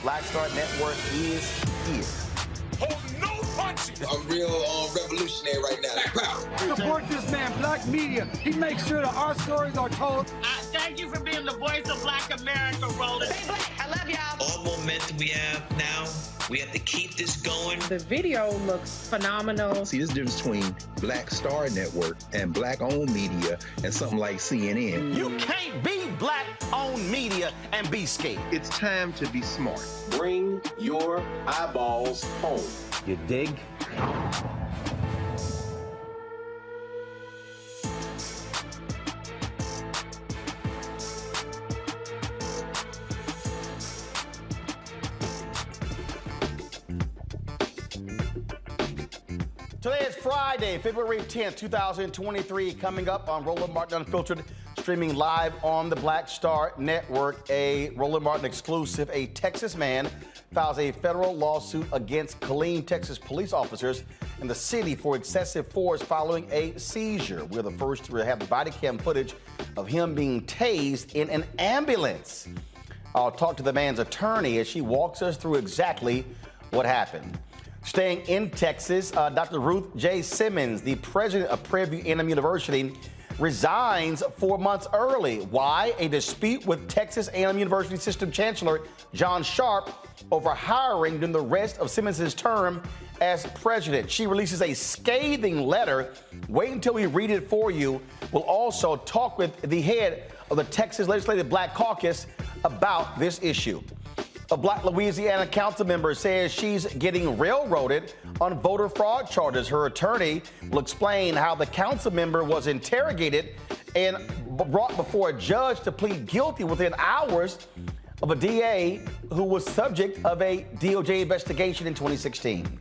Black Star Network is here. Hold no punches. I'm real revolutionary right now. Support this man, Black Media. He makes sure that our stories are told. Thank you for being the voice of Black America, Roland. Stay black. I love y'all. All momentum we have now, we have to keep this going. The video looks phenomenal. See, this difference between Black Star Network and Black-owned media and something like CNN. You can't be Black-owned media and be scared. It's time to be smart. Bring your eyeballs home. You dig? Today is Friday, February 10th, 2023. Coming up on Roland Martin Unfiltered, streaming live on the Black Star Network. A Roland Martin exclusive. A Texas man files a federal lawsuit against Killeen, Texas police officers in the city for excessive force following a seizure. We're the first to have the body cam footage of him being tased in an ambulance. I'll talk to the man's attorney as she walks us through exactly what happened. Staying in Texas, Dr. Ruth J. Simmons, the president of Prairie View A&M University, resigns 4 months early. Why? A dispute with Texas A&M University System Chancellor John Sharp over hiring during the rest of Simmons' term as president. She releases a scathing letter. Wait until we read it for you. We'll also talk with the head of the Texas Legislative Black Caucus about this issue. A Black Louisiana council member says she's getting railroaded on voter fraud charges. Her attorney will explain how the council member was interrogated and brought before a judge to plead guilty within hours of a DA who was subject of a DOJ investigation in 2016.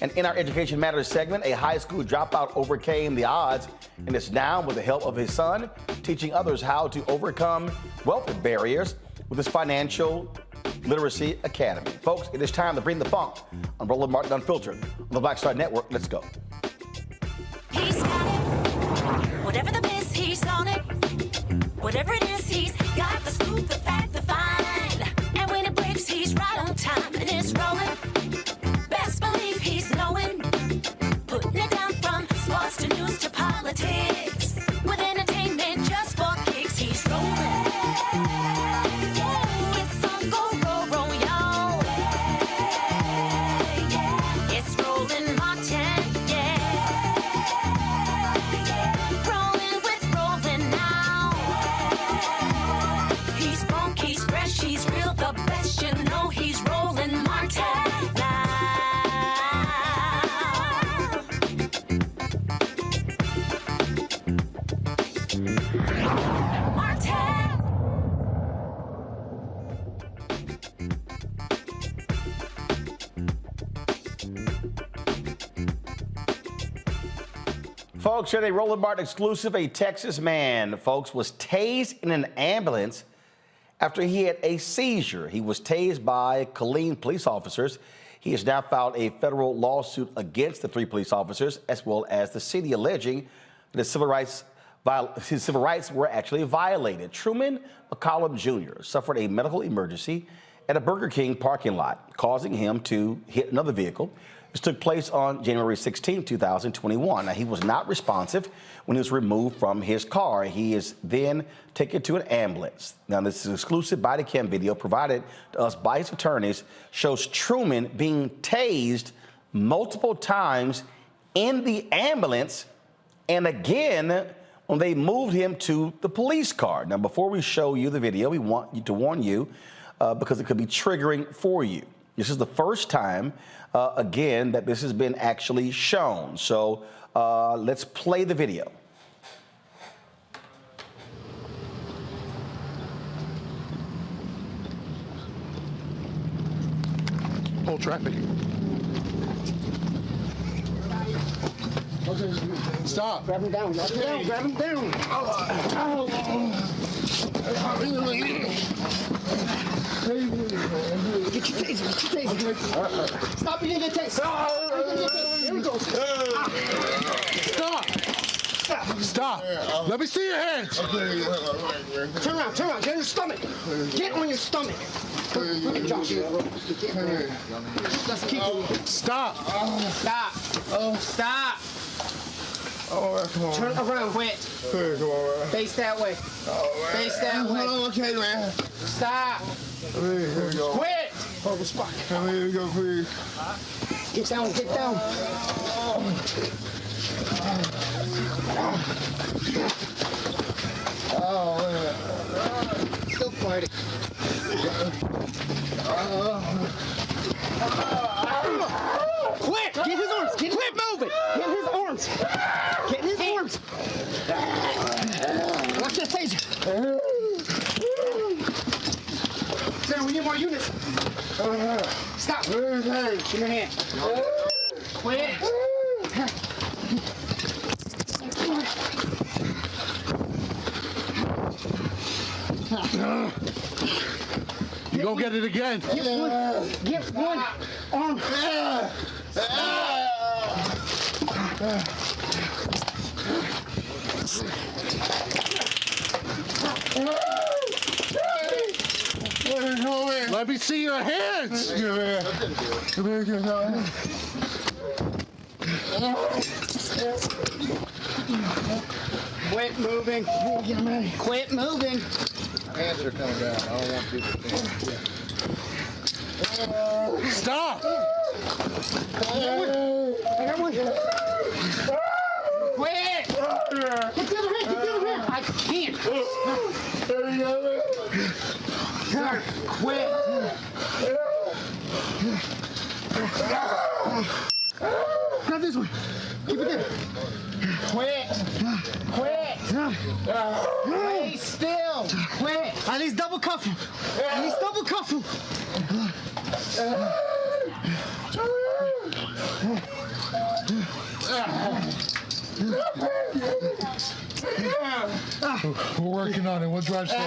And in our Education Matters segment, a high school dropout overcame the odds and is now, with the help of his son, teaching others how to overcome wealth barriers with his financial Literacy Academy. Folks, it is time to bring the funk on Roland Martin Unfiltered on the Black Star Network. Let's go. He's got it. Whatever the biz, he's on it. Whatever it is, he's got the scoop, the fact, the find. And when it breaks, he's right on time and it's rolling. Best believe he's knowing. Putting it down from sports to news to politics. With entertainment just for kicks, he's rolling. Folks, here a Roland Martin exclusive. A Texas man, folks, was tased in an ambulance after he had a seizure. He was tased by Killeen police officers. He has now filed a federal lawsuit against the 3 police officers, as well as the city, alleging that his civil rights were actually violated. Truman McCollum Jr. suffered a medical emergency at a Burger King parking lot, causing him to hit another vehicle. This took place on January 16, 2021. Now, he was not responsive when he was removed from his car. He is then taken to an ambulance. Now, this is exclusive body cam video provided to us by his attorneys, shows Truman being tased multiple times in the ambulance, and again when they moved him to the police car. Now, before we show you the video, we want to warn you because it could be triggering for you. This is the first time, again, that this has been actually shown. So let's play the video. Whole traffic. Stop. Grab him down. Grab him down. Grab him down. Get your taser. Get your taser. Stop. You get taser. Here we go. Stop. Stop. Let me see your hands. Turn around. Turn around. Get on your stomach. Get on your stomach. Look at Josh. Let's keep it. Stop. Stop. Stop. Oh, come on. Turn around, quick. Hey, come on, man. Face that way. Oh, man. Face that way. Okay, man. Stop. Here we go. Quit. Hold the spot. Here we go, please. Get down. Get down. Oh, man. Still fighting. Quit! Get his arms! Quit moving! Get his arms! Get his arms! Watch that taser! Sarah, we need more units! Stop! Give me your hand. Quit! You gonna get it again? Get one arm. Let me see your hands. Come here. Quit moving. Quit moving. Hands are coming down. I don't want people to. Stop! I got one. Quit! Get the other hand. Get the other hand. I can't. Sir, quit. Grab this one. Keep it there. Quit. Quit. Stay still. Quit. At least double cuff him. At least double cuff him. We're working on it. We'll drive slow.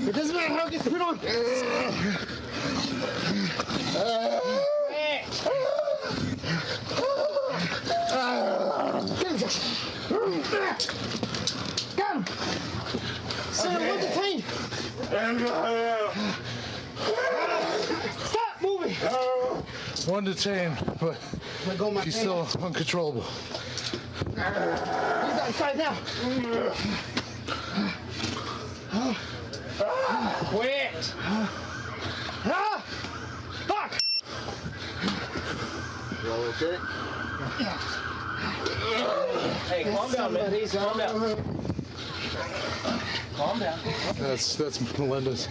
It doesn't matter how it gets put on. Get him, Josh. Got him. Son, one detained. Stop moving. One detained, but he's still uncontrollable. He's outside now. Quit. Fuck. You all okay? Yeah. Hey, calm down, man. Calm down. Calm down. That's Melinda's.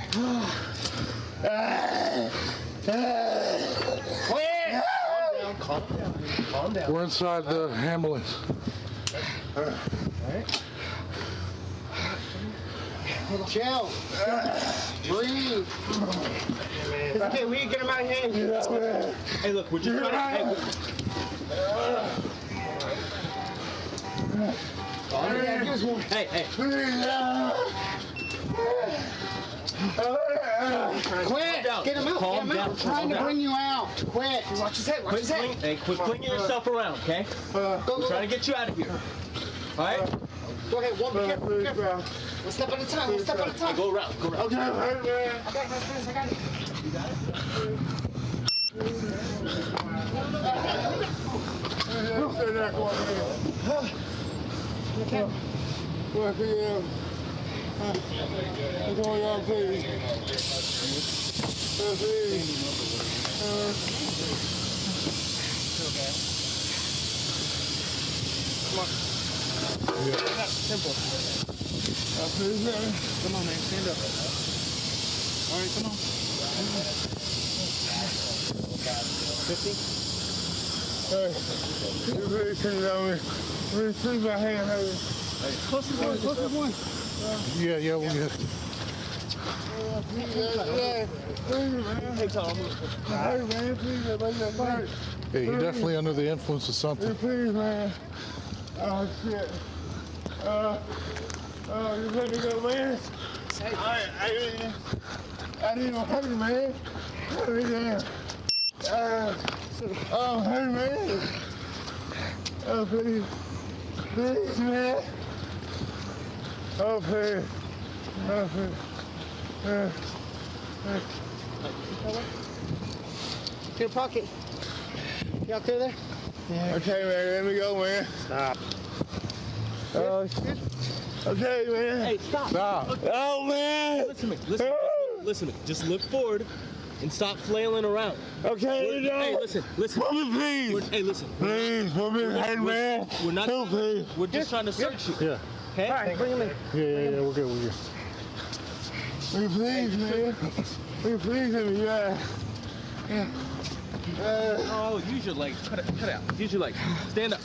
Quit. Calm down. Calm down. We're inside the ambulance. All right. Chill. Breathe. It's okay, we can get him out of here. Hey, look, we're just trying to... Hey, hey. Quit! Get him out! Calm Get him down. out! I'm trying to bring you out. Quit! Watch his head. Watch his head. Hey, quit flinging yourself around, okay? Go, I'm trying to get you out of here. All right? Go ahead. One, be careful. Be careful. One step at a time. One step at a time. Go around. Go around. Okay, man. I got it. I got it. You got it? Simple. Come on, man. Stand up. All right, come on. 50? Hey, you really turn it on me. Really sleep my hand, hey. Close as one. Close as one. Yeah, we'll get it. Hey, Tom. Hey, man, please, yeah, you're definitely under the influence of something. Please, man. Oh, shit. You let me go, man. I didn't even hurt you, man. Oh, hey, man. Oh, please. Please, man. Oh, please. Oh, please. Your pocket. Y'all clear there? Yeah. Okay, man, let me go, man. Stop. Oh, shit. Okay, man. Hey, stop. Stop. Oh, man. Listen to me. Listen to me. Just look forward and stop flailing around. Okay, Hey, listen. Put me, please. Hey, listen. Please, put me in, man. We're not. Help, please. We're just trying to search you. Yeah. Okay? All right, bring him in. Yeah, we're good, Will you please, man? Will you please, let me, Oh, use your legs. Cut it out. Use your legs. Stand up.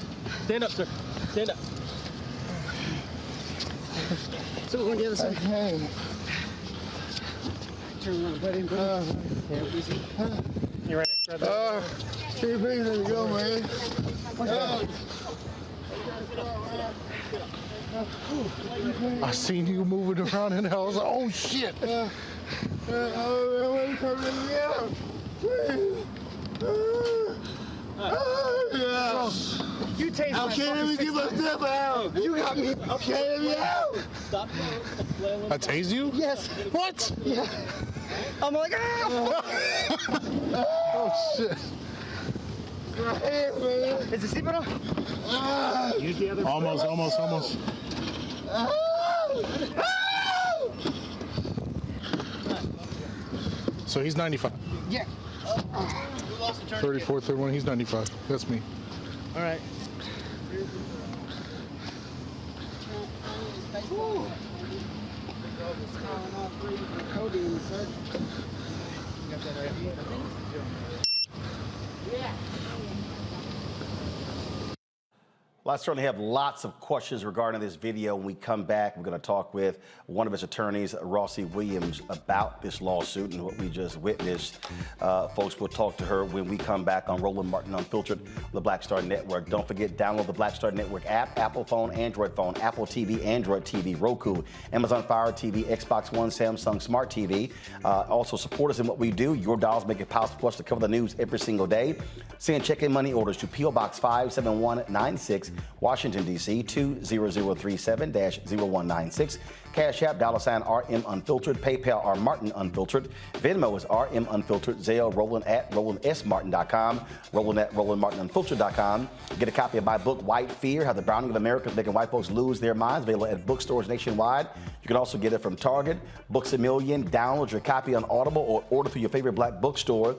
Stand up, sir. Stand up. So we're going to the other side. Okay. Turn around, buddy. Yeah, easy. You're right. Can you please let me go, man? I seen you moving around in there. I was like, oh, shit. You tased my Okay, let me get myself out. You got me. Okay, let me out. Stop flailing. I tased you? Yes. What? Yeah. I'm like, ah! Oh, shit. Is the seatbelt on? Use the other. Almost. So he's 95. Yeah. 34, 31, he's 95. That's me. All right. Well, I certainly have lots of questions regarding this video. When we come back, we're going to talk with one of his attorneys, Rossi Williams, about this lawsuit and what we just witnessed. Folks, we'll talk to her when we come back on Roland Martin Unfiltered, the Black Star Network. Don't forget, download the Black Star Network app, Apple phone, Android phone, Apple TV, Android TV, Roku, Amazon Fire TV, Xbox One, Samsung Smart TV. Also, support us in what we do. Your dollars make it possible for us to cover the news every single day. Send check-in money orders to P.O. Box 57196, Washington, D.C. 20037-0196. Cash App, $RM Unfiltered. PayPal, R Martin Unfiltered. Venmo is RM Unfiltered. Zelle, Roland at RolandSMartin.com. Roland at RolandMartinUnfiltered.com. Get a copy of my book, White Fear, How the Browning of America is Making White Folks Lose Their Minds, available at bookstores nationwide. You can also get it from Target, Books A Million. Download your copy on Audible or order through your favorite black bookstore.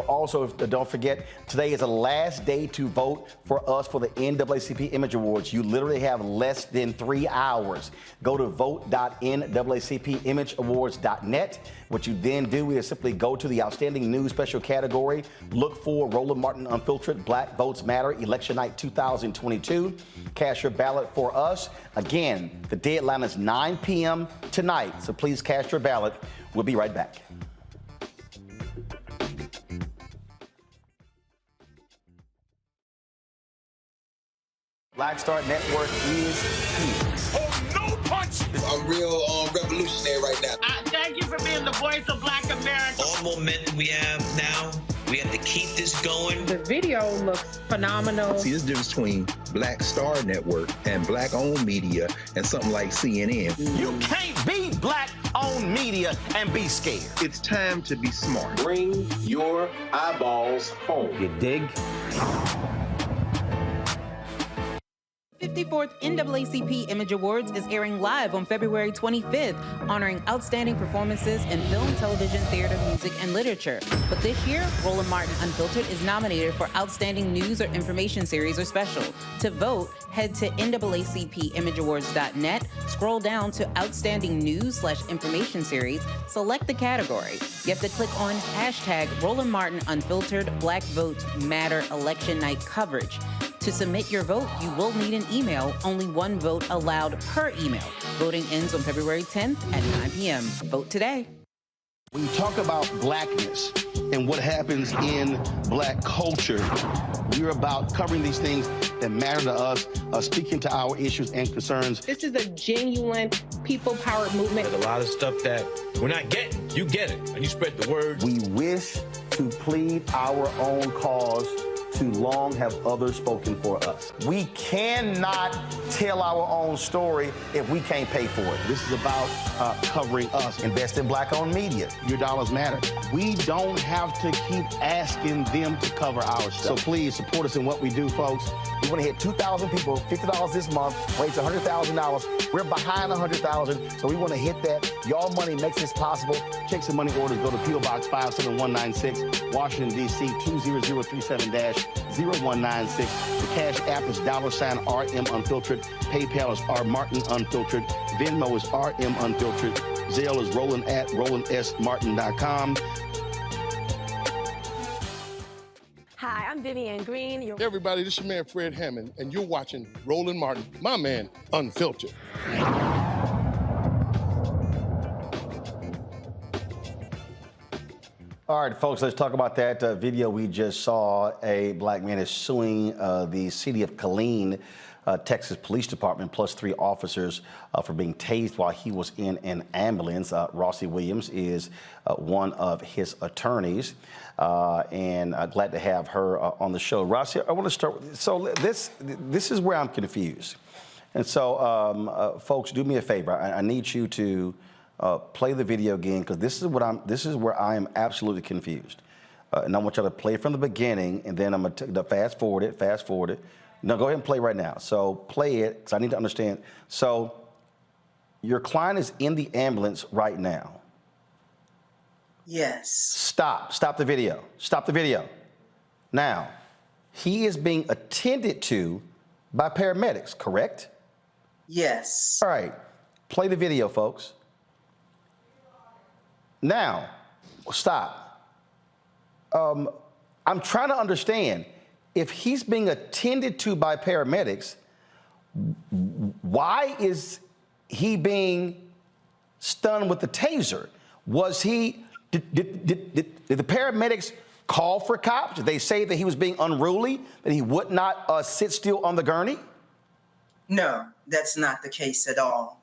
Also, don't forget, today is the last day to vote for us for the NAACP Image Awards. You literally have less than 3 hours. Go to vote.NAACPImageAwards.net. What you then do is simply go to the Outstanding News Special category, look for Roland Martin Unfiltered, Black Votes Matter, Election Night 2022. Cast your ballot for us. Again, the deadline is 9 p.m. tonight, so please cast your ballot. We'll be right back. Black Star Network is here. Oh, no punches! I'm real revolutionary right now. Thank you for being the voice of Black America. All momentum we have now, we have to keep this going. The video looks phenomenal. See, there's a difference between Black Star Network and black-owned media and something like CNN. You can't be black-owned media and be scared. It's time to be smart. Bring your eyeballs home. You dig? 54th NAACP Image Awards is airing live on February 25th, honoring outstanding performances in film, television, theater, music, and literature. But this year, Roland Martin Unfiltered is nominated for Outstanding News or Information Series or Special. To vote, head to NAACPImageAwards.net, scroll down to Outstanding News/Information Series, select the category. You have to click on hashtag Roland Martin Unfiltered Black Votes Matter Election Night coverage. To submit your vote, you will need an email. Only one vote allowed per email. Voting ends on February 10th at 9 p.m. Vote today. When you talk about blackness and what happens in black culture, we're about covering these things that matter to us, speaking to our issues and concerns. This is a genuine people-powered movement. There's a lot of stuff that we're not getting. You get it, and you spread the word. We wish to plead our own cause. Too long have others spoken for us. We cannot tell our own story if we can't pay for it. This is about covering us. Invest in black-owned media. Your dollars matter. We don't have to keep asking them to cover our stuff. So please support us in what we do, folks. We want to hit 2,000 people, $50 this month, raise $100,000. We're behind 100,000, so we want to hit that. Y'all money makes this possible. Checks and money orders go to P.O. Box 57196, Washington, D.C. 20037-0196. The Cash App is $RM Unfiltered. PayPal is R Martin Unfiltered. Venmo is RM Unfiltered. Zelle is Roland at RolandSMartin.com. Hi, I'm Vivian Green. Hey everybody, this is your man Fred Hammond, and you're watching Roland Martin, my man, Unfiltered. All right, folks, let's talk about that video we just saw. A black man is suing the city of Killeen, Texas Police Department, plus 3 officers for being tased while he was in an ambulance. Rossi Williams is one of his attorneys, and glad to have her on the show. Rossi, I want to start with, so this is where I'm confused. And so, folks, do me a favor. I need you to play the video again, because this is where I am absolutely confused. And I want y'all to play it from the beginning, and then I'm going to fast forward it. No, go ahead and play right now. So play it, because I need to understand. So your client is in the ambulance right now. Yes. Stop the video. Stop the video. Now, he is being attended to by paramedics, correct? Yes. All right, play the video, folks. Now, stop. I'm trying to understand, if he's being attended to by paramedics, why is he being stunned with the taser? Did the paramedics call for cops? Did they say that he was being unruly, that he would not sit still on the gurney? No, that's not the case at all.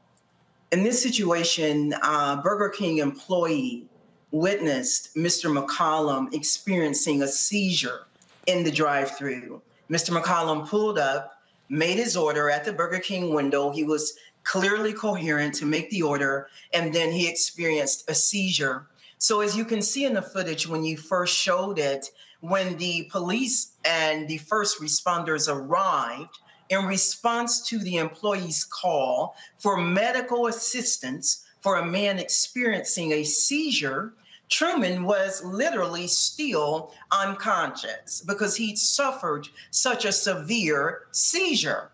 In this situation, Burger King employee witnessed Mr. McCollum experiencing a seizure in the drive-thru. Mr. McCollum pulled up, made his order at the Burger King window. He was clearly coherent to make the order, and then he experienced a seizure. So as you can see in the footage, when you first showed it, when the police and the first responders arrived, in response to the employee's call for medical assistance for a man experiencing a seizure, Truman was literally still unconscious because he'd suffered such a severe seizure.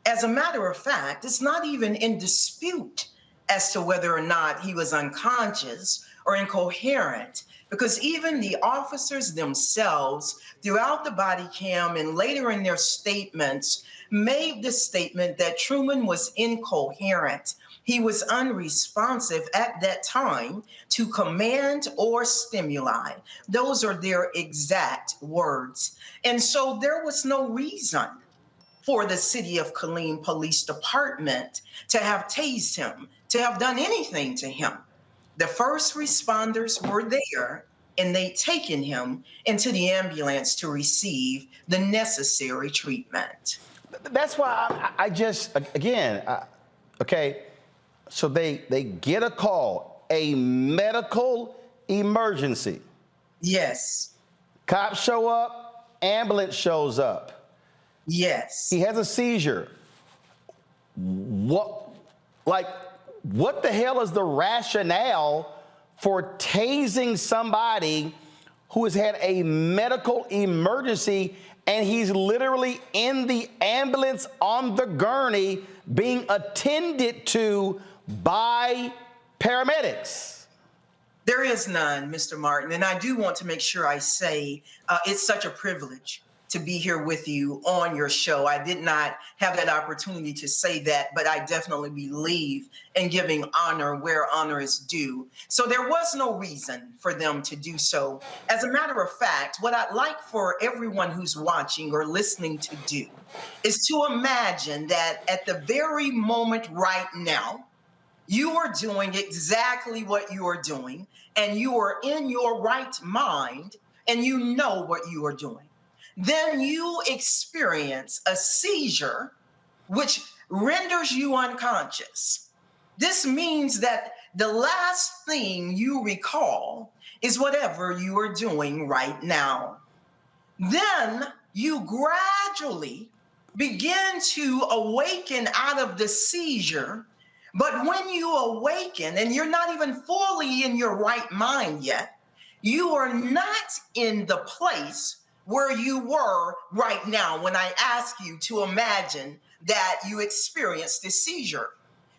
As a matter of fact, it's not even in dispute as to whether or not he was unconscious or incoherent, because even the officers themselves, throughout the body cam and later in their statements, made the statement that Truman was incoherent. He was unresponsive at that time to command or stimuli. Those are their exact words. And so there was no reason for the city of Killeen Police Department to have tased him, to have done anything to him. The first responders were there, and they'd taken him into the ambulance to receive the necessary treatment. That's why I just, again, okay, so they get a call, a medical emergency. Yes. Cops show up, ambulance shows up. Yes. He has a seizure. What the hell is the rationale for tasing somebody who has had a medical emergency and he's literally in the ambulance on the gurney being attended to by paramedics? There is none, Mr. Martin, and I do want to make sure I say it's such a privilege to be here with you on your show. I did not have that opportunity to say that, but I definitely believe in giving honor where honor is due. So there was no reason for them to do so. As a matter of fact, what I'd like for everyone who's watching or listening to do is to imagine that at the very moment right now, you are doing exactly what you are doing, and you are in your right mind, and you know what you are doing. Then you experience a seizure, which renders you unconscious. This means that the last thing you recall is whatever you are doing right now. Then you gradually begin to awaken out of the seizure. But when you awaken and you're not even fully in your right mind yet, you are not in the place where you were right now when I ask you to imagine that you experienced this seizure.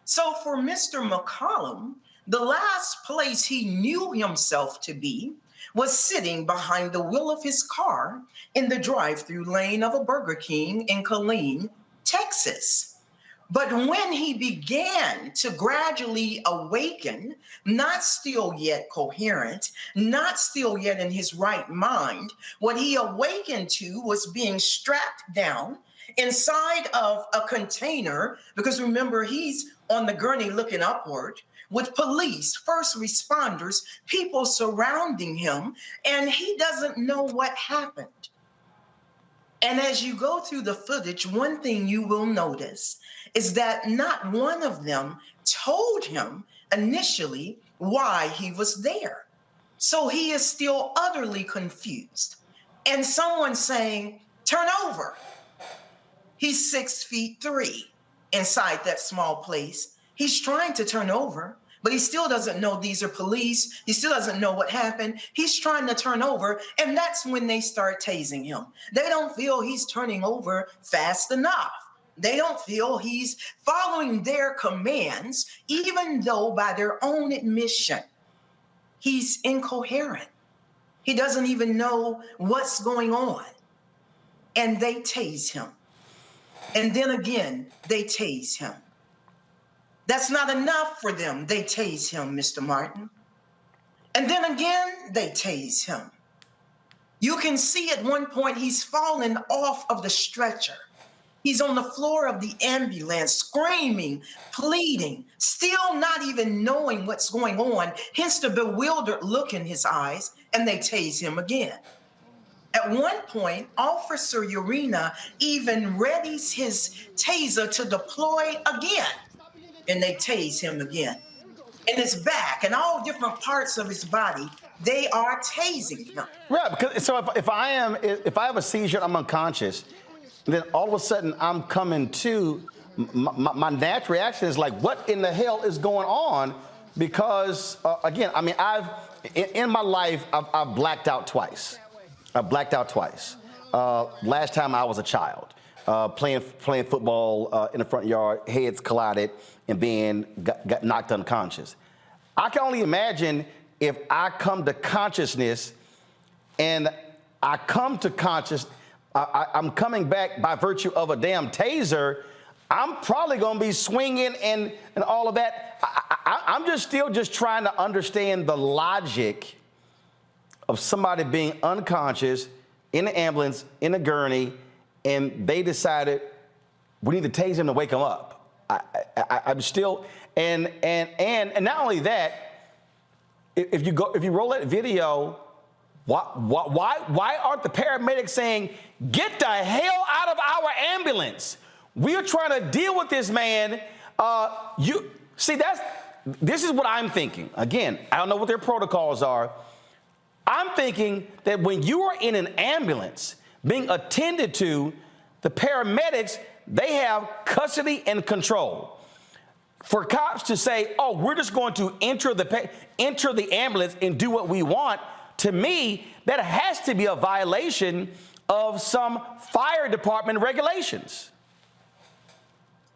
So for Mr. McCollum, the last place he knew himself to be was sitting behind the wheel of his car in the drive-through lane of a Burger King in Killeen, Texas. But when he began to gradually awaken, not still yet coherent, not still yet in his right mind, what he awakened to was being strapped down inside of a container, because remember, he's on the gurney looking upward, with police, first responders, people surrounding him, and he doesn't know what happened. And as you go through the footage, one thing you will notice is that not one of them told him initially why he was there. So he is still utterly confused. And someone saying, turn over. He's 6'3" inside that small place. He's trying to turn over, but he still doesn't know these are police. He still doesn't know what happened. He's trying to turn over, and that's when they start tasing him. They don't feel he's turning over fast enough. They don't feel he's following their commands, even though by their own admission, he's incoherent. He doesn't even know what's going on. And they tase him. And then again, they tase him. That's not enough for them. They tase him, Mr. Martin. And then again, they tase him. You can see at one point he's fallen off of the stretcher. He's on the floor of the ambulance, screaming, pleading, still not even knowing what's going on, hence the bewildered look in his eyes, and they tase him again. At one point, Officer Urena even readies his taser to deploy again, and they tase him again. In his back and all different parts of his body, they are tasing him. Right, because so if I have a seizure, I'm unconscious, then all of a sudden I'm coming to, my natural reaction is like, what in the hell is going on? Because again, I mean, in my life, I've blacked out twice. I blacked out twice. Last time I was a child, playing football in the front yard, heads collided, and got knocked unconscious. I can only imagine if I come to consciousness, and I come to consciousness, I'm coming back by virtue of a damn taser, I'm probably going to be swinging and all of that. I'm still trying to understand the logic of somebody being unconscious in the ambulance, in a gurney, and they decided we need to tase him to wake him up. I'm still, and not only that, if you roll that video, why aren't the paramedics saying, get the hell out of our ambulance? We are trying to deal with this man. This is what I'm thinking. Again, I don't know what their protocols are. I'm thinking that when you are in an ambulance being attended to, the paramedics, they have custody and control. For cops to say, oh, we're just going to enter the ambulance and do what we want, to me, that has to be a violation of some fire department regulations.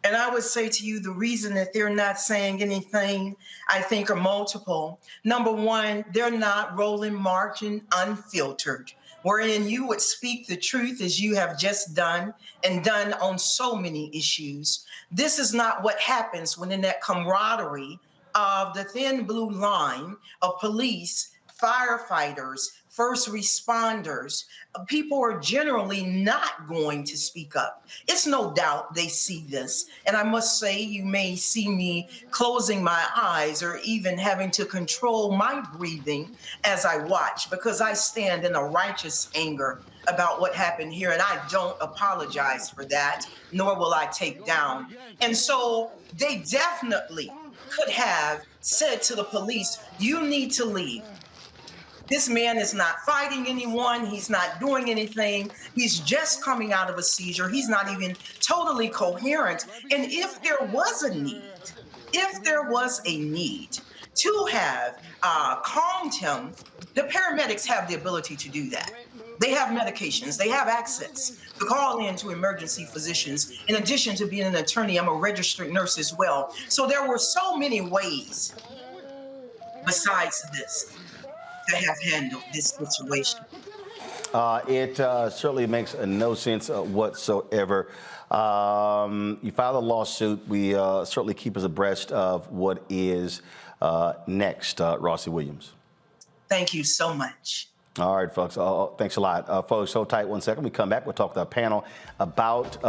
And I would say to you, the reason that they're not saying anything, I think, are multiple. Number one, they're not Roland Martin unfiltered, wherein you would speak the truth as you have just done and done on so many issues. This is not what happens when in that camaraderie of the thin blue line of police, firefighters, first responders, people are generally not going to speak up. It's no doubt they see this. And I must say, you may see me closing my eyes or even having to control my breathing as I watch, because I stand in a righteous anger about what happened here. And I don't apologize for that, nor will I take down. And so they definitely could have said to the police, you need to leave. This man is not fighting anyone. He's not doing anything. He's just coming out of a seizure. He's not even totally coherent. And if there was a need to have calmed him, the paramedics have the ability to do that. They have medications. They have access to call in to emergency physicians. In addition to being an attorney, I'm a registered nurse as well. So there were so many ways besides this to have handled this situation. It certainly makes no sense whatsoever. You filed a lawsuit. We certainly keep us abreast of what is next, Rossi Williams. Thank you so much. All right, folks. Thanks a lot. Folks, hold tight 1 second. We come back. We'll talk to our panel about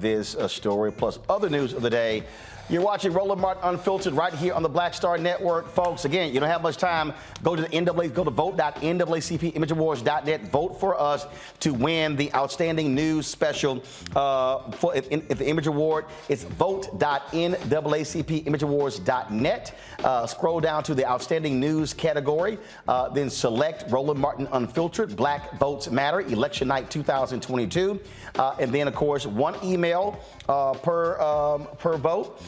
this story, plus other news of the day. You're watching Roland Martin Unfiltered right here on the Black Star Network. Folks, again, you don't have much time. Go to the go to vote.naacpawards.net. Vote for us to win the Outstanding News Special for the Image Award. It's vote.naacpawards.net. Scroll down to the Outstanding News category. Then select Roland Martin Unfiltered, Black Votes Matter, Election Night 2022. And then, of course, one email per vote.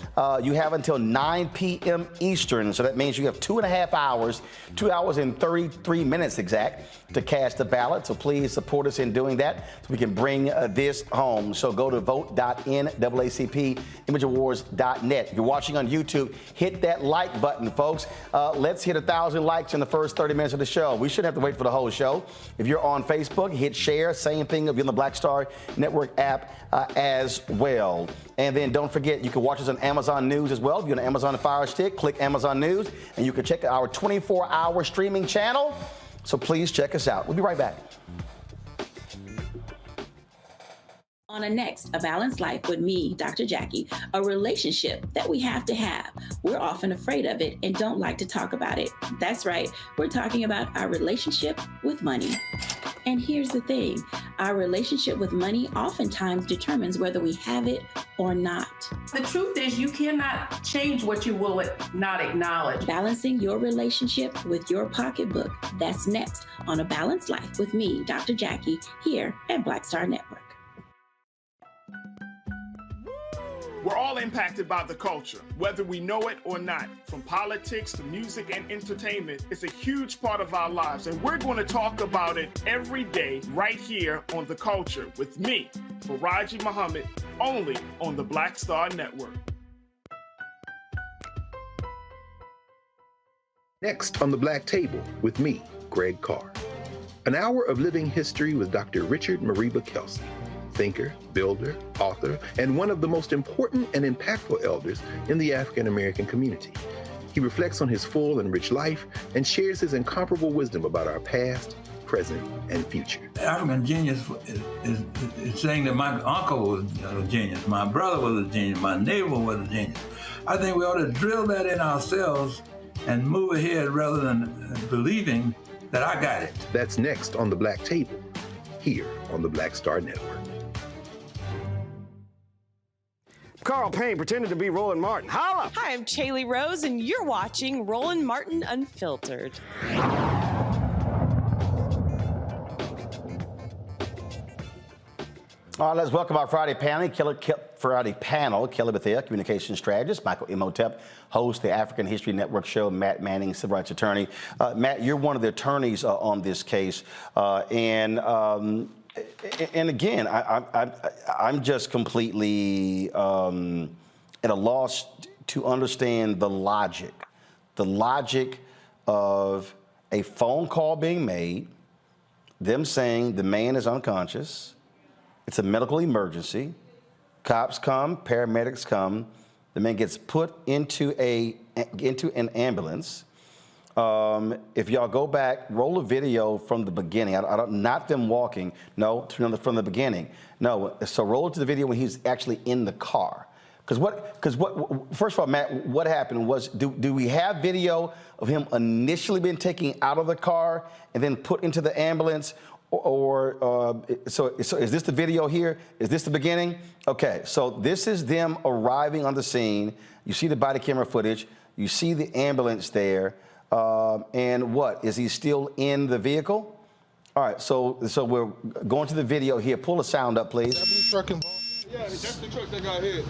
You have until 9 p.m. Eastern, so that means you have 2.5 hours, 2 hours and 33 minutes exact, to cast a ballot. So please support us in doing that so we can bring this home. So go to vote.naacpawards.net. If you're watching on YouTube, hit that like button, folks. Let's hit 1,000 likes in the first 30 minutes of the show. We shouldn't have to wait for the whole show. If you're on Facebook, hit share. Same thing if you're on the Black Star Network app as well. And then don't forget, you can watch us on Amazon News as well. If you're on Amazon Fire Stick, click Amazon News, and you can check our 24-hour streaming channel. So please check us out. We'll be right back. On a next, A Balanced Life with me, Dr. Jackie, a relationship that we have to have. We're often afraid of it and don't like to talk about it. That's right, we're talking about our relationship with money. And here's the thing, our relationship with money oftentimes determines whether we have it or not. The truth is you cannot change what you will not acknowledge. Balancing your relationship with your pocketbook. That's next on A Balanced Life with me, Dr. Jackie, here at Black Star Network. We're all impacted by the culture, whether we know it or not. From politics to music and entertainment, it's a huge part of our lives, and we're going to talk about it every day right here on The Culture with me, Faraji Muhammad, only on the Black Star Network. Next on The Black Table with me, Greg Carr. An hour of living history with Dr. Richard Mariba Kelsey, thinker, builder, author, and one of the most important and impactful elders in the African American community. He reflects on his full and rich life and shares his incomparable wisdom about our past, present, and future. African genius is saying that my uncle was a genius, my brother was a genius, my neighbor was a genius. I think we ought to drill that in ourselves and move ahead rather than believing that I got it. That's next on The Black Table, here on the Black Star Network. Carl Payne pretended to be Roland Martin. Holla! Hi, I'm Chaley Rose, and you're watching Roland Martin Unfiltered. All right, let's welcome our Friday panel, Kelly Bethea, communications strategist, Michael Imhotep, host the African History Network show, Matt Manning, civil rights attorney. Matt, you're one of the attorneys on this case, and again, I'm just completely at a loss to understand the logic of a phone call being made, them saying the man is unconscious. It's a medical emergency. Cops come, paramedics come. The man gets put into an ambulance. If y'all go back, roll a video from the beginning. Not them walking. No, from the beginning. No. So roll it to the video when he's actually in the car. Because first of all, Matt, what happened was, do we have video of him initially being taken out of the car and then put into the ambulance? So is this the video here? Is this the beginning? Okay, so this is them arriving on the scene. You see the body camera footage. You see the ambulance there. And what? Is he still in the vehicle? All right, so we're going to the video here. Pull the sound up, please. That blue truck involved? Yeah, that's the truck that got hit.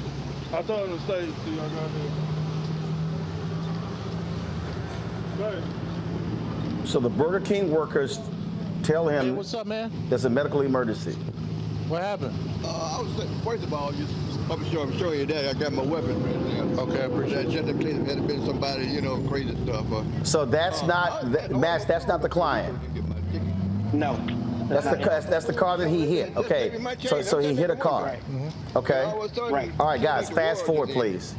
I told him to stay. See, I got hit. So the Burger King workers tell him, hey, what's up, man? There's a medical emergency. What happened? I was first of all, I'm showing you that I got my weapon right now. Okay, I appreciate it. Just in case it had been somebody, crazy stuff. So that's not, Matt, that's not the client. No. That's the car that he hit. Okay, so he hit a car. Okay. Right. All right, guys, fast forward, please.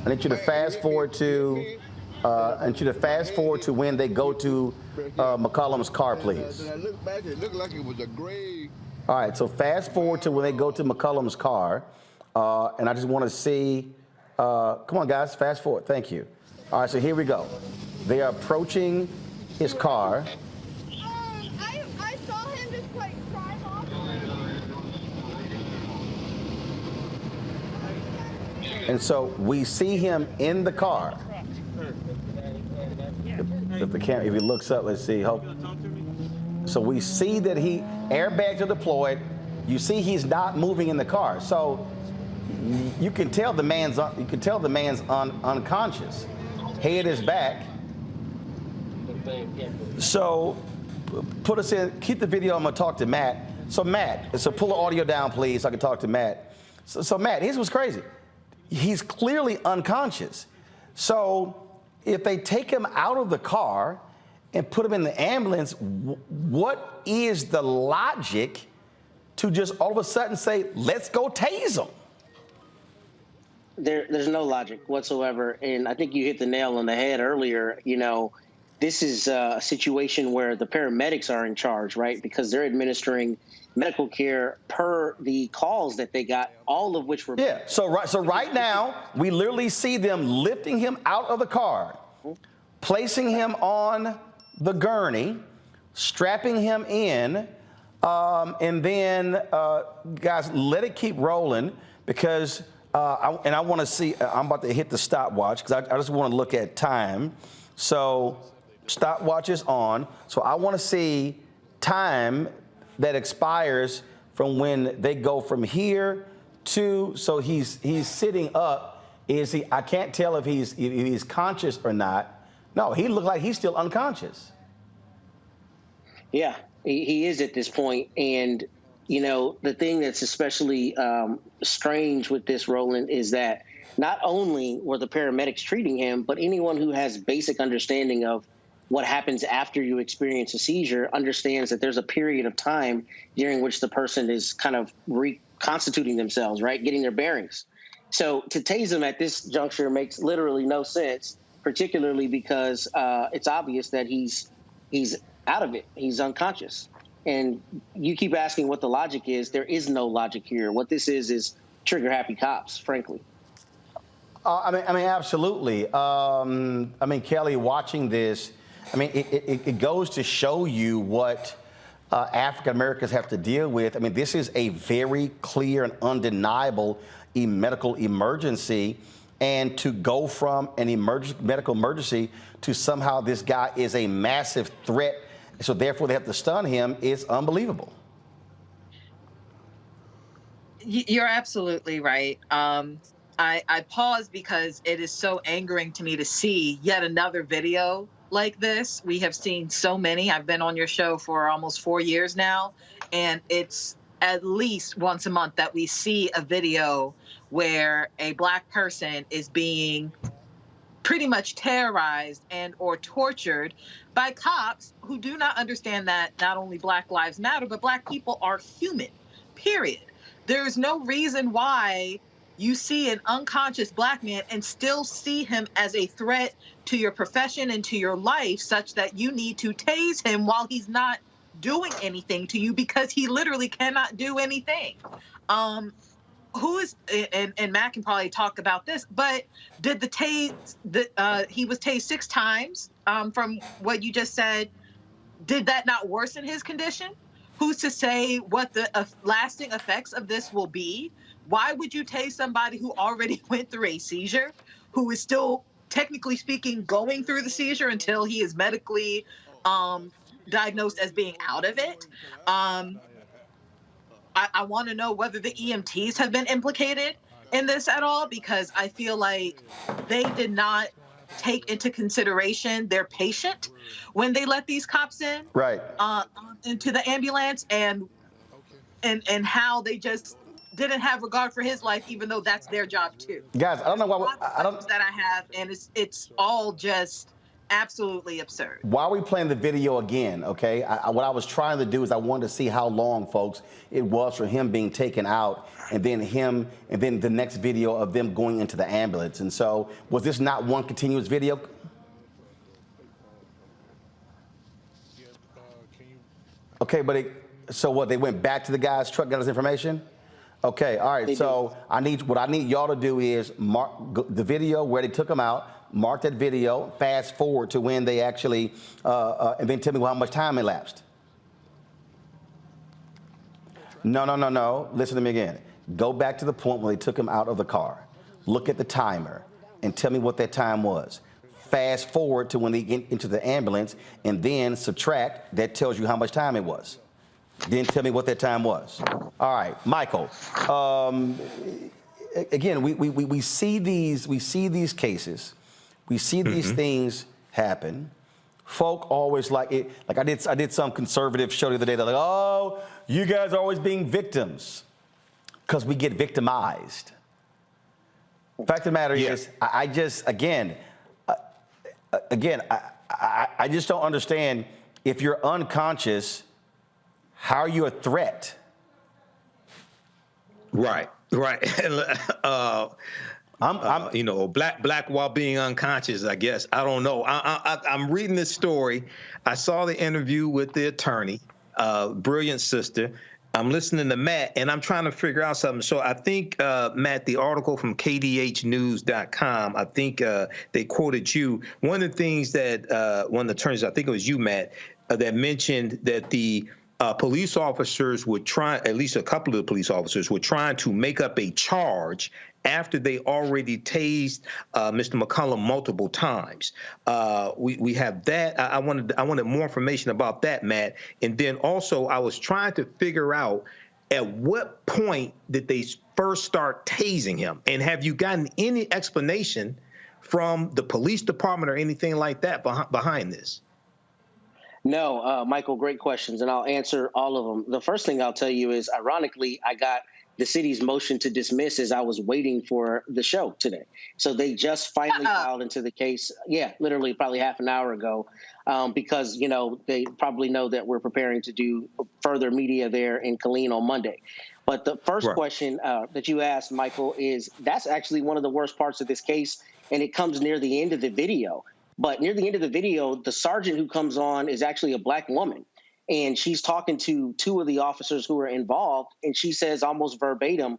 I need you to fast forward to. I need you to fast forward to when they go to McCollum's car, please. I looked back, it looked like it was a gray. All right, so fast forward to when they go to McCollum's car, and I just want to see. Come on, guys, fast forward. Thank you. All right, so here we go. They are approaching his car. I saw him just drive off. And so we see him in the car. If he looks up, let's see. So we see that airbags are deployed. You see he's not moving in the car. So you can tell the man's unconscious. Head is back. So put us in. Keep the video. I'm gonna talk to Matt. So pull the audio down, please, so I can talk to Matt. So Matt, here's what's crazy. He's clearly unconscious. So if they take him out of the car and put him in the ambulance, what is the logic to just all of a sudden say, let's go tase him? There's no logic whatsoever. And I think you hit the nail on the head earlier. This is a situation where the paramedics are in charge, right? Because they're administering medical care per the calls that they got, all of which were... Yeah, so right now, we literally see them lifting him out of the car, placing him on the gurney, strapping him in, and then, guys, let it keep rolling because, I want to see, I'm about to hit the stopwatch because I just want to look at time. So stopwatch is on. So I want to see time that expires from when they go from here to, so he's sitting up. I can't tell if he's conscious or not. No, he looked like he's still unconscious. Yeah, he is at this point. And, the thing that's especially strange with this, Roland, is that not only were the paramedics treating him, but anyone who has basic understanding of what happens after you experience a seizure understands that there's a period of time during which the person is kind of reconstituting themselves, right? Getting their bearings. So to tase him at this juncture makes literally no sense, particularly because it's obvious that he's out of it. He's unconscious. And you keep asking what the logic is. There is no logic here. What this is trigger happy cops, frankly. I mean, absolutely. I mean, Kelly, watching this, I mean, it goes to show you what African Americans have to deal with. I mean, this is a very clear and undeniable medical emergency. And to go from an medical emergency to somehow this guy is a massive threat, so therefore they have to stun him, is unbelievable. You're absolutely right. I pause because it is so angering to me to see yet another video like this. We have seen so many. I've been on your show for almost 4 years now, and it's at least once a month that we see a video where a Black person is being pretty much terrorized and or tortured by cops who do not understand that not only Black lives matter, but Black people are human, period. There's no reason why you see an unconscious Black man and still see him as a threat to your profession and to your life, such that you need to tase him while he's not doing anything to you, because he literally cannot do anything. Who is, and Matt can probably talk about this, but did the tase, he was tased 6 times, from what you just said, did that not worsen his condition? Who's to say what the lasting effects of this will be? Why would you tase somebody who already went through a seizure, who is still, technically speaking, going through the seizure until he is medically diagnosed as being out of it? I want to know whether the EMTs have been implicated in this at all, because I feel like they did not take into consideration their patient when they let these cops in, right, into the ambulance, and how they just didn't have regard for his life, even though that's their job too. Guys, I don't know why that I have, and it's all just absolutely absurd. Why are we playing the video again? Okay, what I was trying to do is I wanted to see how long, folks, it was for him being taken out, and then the next video of them going into the ambulance. And so, was this not one continuous video? Okay, but so what? They went back to the guy's truck, got his information. Okay, all right. So what I need y'all to do is mark the video where they took him out. Mark that video. Fast forward to when they actually, and then tell me how much time elapsed. No. Listen to me again. Go back to the point when they took him out of the car. Look at the timer and tell me what that time was. Fast forward to when they get into the ambulance, and then subtract. That tells you how much time it was. Then tell me what that time was. All right, Michael. Again, we see these cases, we see these things happen. Folk always like it. Like I did some conservative show the other day. They're like, oh, you guys are always being victims, because we get victimized. Fact of the matter is, I just don't understand. If you're unconscious, how are you a threat? Right. I'm black while being unconscious, I guess. I don't know. I'm reading this story. I saw the interview with the attorney, brilliant sister. I'm listening to Matt, and I'm trying to figure out something. So I think, Matt, the article from kdhnews.com, I think they quoted you. One of the things that one of the attorneys, I think it was you, Matt, that mentioned that the police officers would try, at least a couple of the police officers were trying to make up a charge after they already tased Mr. McCollum multiple times. We have that. I wanted more information about that, Matt. And then also I was trying to figure out at what point did they first start tasing him? And have you gotten any explanation from the police department or anything like that behind this? No, Michael, great questions, and I'll answer all of them. The first thing I'll tell you is, ironically, I got the city's motion to dismiss as I was waiting for the show today. So they just finally filed into the case. Yeah, literally probably half an hour ago, because, they probably know that we're preparing to do further media there in Killeen on Monday. But the first question that you asked, Michael, is that's actually one of the worst parts of this case, and it comes near the end of the video. But near the end of the video, the sergeant who comes on is actually a Black woman. and she's talking to two of the officers who are involved, and she says almost verbatim,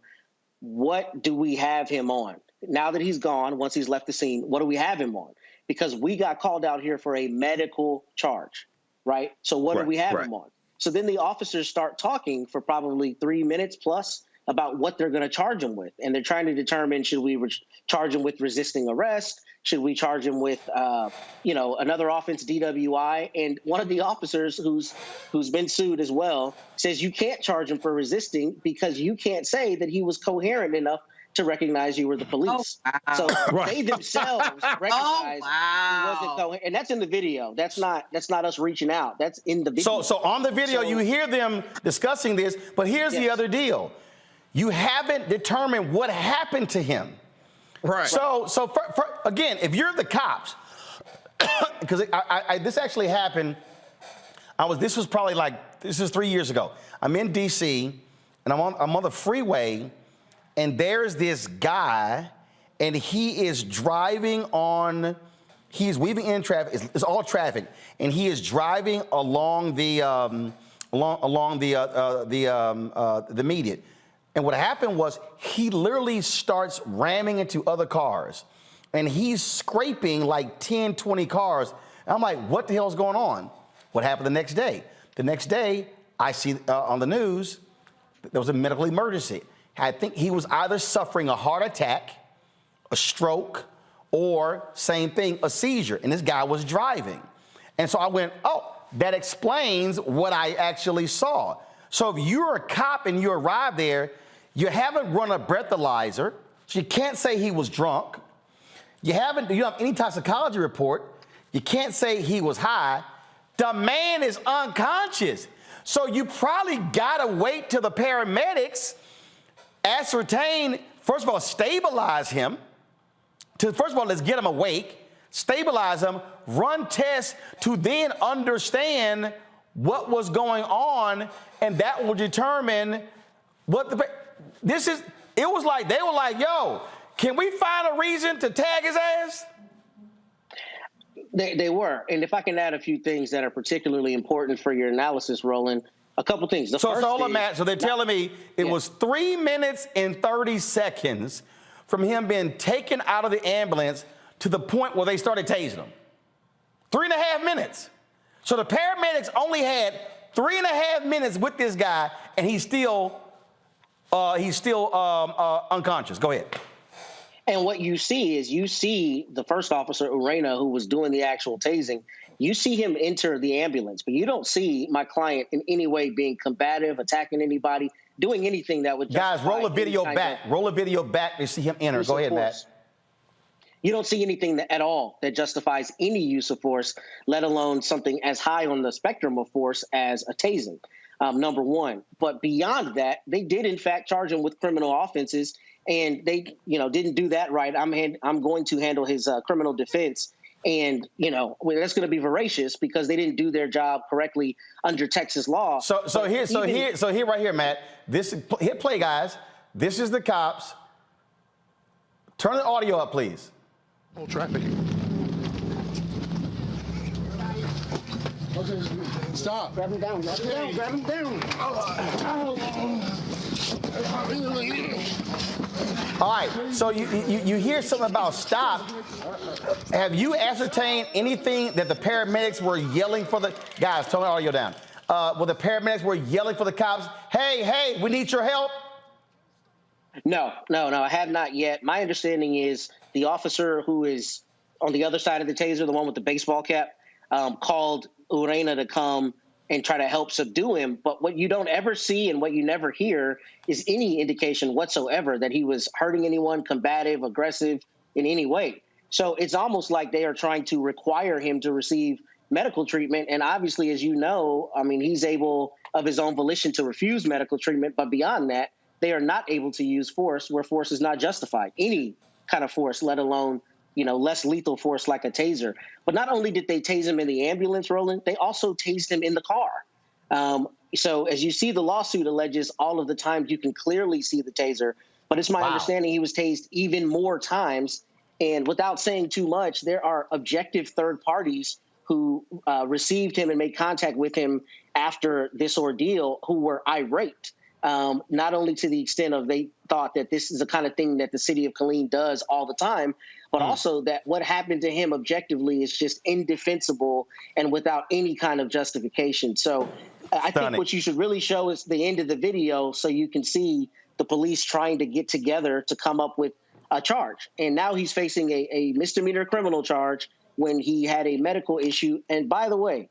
"What do we have him on? Now that he's gone, once he's left the scene, what do we have him on? Because we got called out here for a medical charge, right? So what do we have him on?" So then the officers start talking for probably 3 minutes plus about what they're going to charge him with. And they're trying to determine, should we charge him with resisting arrest? Should we charge him with, another offense, DWI? And one of the officers who's been sued as well says you can't charge him for resisting because you can't say that he was coherent enough to recognize you were the police. Oh, wow. So they themselves recognized he wasn't coherent. And that's in the video. That's not us reaching out. That's in the video. So on the video, you hear them discussing this, but here's the other deal. You haven't determined what happened to him. Right. So again, if you're the cops, because this actually happened, this was 3 years ago. I'm in D.C., and I'm on the freeway, and there's this guy, and he is driving he's weaving in traffic. It's all traffic, and he is driving along the median. And what happened was he literally starts ramming into other cars, and he's scraping like 10, 20 cars. And I'm like, what the hell is going on? What happened the next day? The next day, I see on the news, there was a medical emergency. I think he was either suffering a heart attack, a stroke, or same thing, a seizure. And this guy was driving. And so I went, oh, that explains what I actually saw. So if you're a cop and you arrive there, you haven't run a breathalyzer, so you can't say he was drunk. You don't have any toxicology report. You can't say he was high. The man is unconscious. So you probably gotta wait till the paramedics ascertain, first of all, stabilize him. First of all, let's get him awake, stabilize him, run tests to then understand what was going on, and that will determine what it was like, they were like, yo, can we find a reason to tag his ass? They were. And if I can add a few things that are particularly important for your analysis, Roland, a couple things. So they're telling me it was 3 minutes and 30 seconds from him being taken out of the ambulance to the point where they started tasing him. 3.5 minutes. So the paramedics only had 3.5 minutes with this guy, and he's still unconscious. Go ahead. And what you see is the first officer, Urena, who was doing the actual tasing, you see him enter the ambulance, but you don't see my client in any way being combative, attacking anybody, doing anything that would Guys, roll a video back. Roll a video back to see him enter. Go ahead, Matt. You don't see anything at all that justifies any use of force, let alone something as high on the spectrum of force as a tasing, number one. But beyond that, they did, in fact, charge him with criminal offenses, and they, didn't do that right. I'm going to handle his criminal defense. And, that's going to be voracious because they didn't do their job correctly under Texas law. So here, right here, Matt, hit play, guys. This is the cops. Turn the audio up, please. Whole traffic. Okay, stop. Grab him down. Grab him down. All right, so you hear something about stop. Have you ascertained anything that the paramedics were yelling for the guys? Turn the audio down. Well, the paramedics were yelling for the cops. Hey, we need your help. No, I have not yet. My understanding is the officer who is on the other side of the taser, the one with the baseball cap, called Urena to come and try to help subdue him. But what you don't ever see and what you never hear is any indication whatsoever that he was hurting anyone, combative, aggressive in any way. So it's almost like they are trying to require him to receive medical treatment. And obviously, as you know, he's able of his own volition to refuse medical treatment. But beyond that, they are not able to use force where force is not justified, any kind of force, let alone, less lethal force like a taser. But not only did they tase him in the ambulance, Roland, they also tased him in the car. So as you see, the lawsuit alleges all of the times you can clearly see the taser. But it's my understanding he was tased even more times. And without saying too much, there are objective third parties who received him and made contact with him after this ordeal who were irate, not only to the extent of they thought that this is the kind of thing that the city of Killeen does all the time, but also that what happened to him objectively is just indefensible and without any kind of justification. So I think what you should really show is the end of the video so you can see the police trying to get together to come up with a charge. And now he's facing a misdemeanor criminal charge when he had a medical issue. And by the way,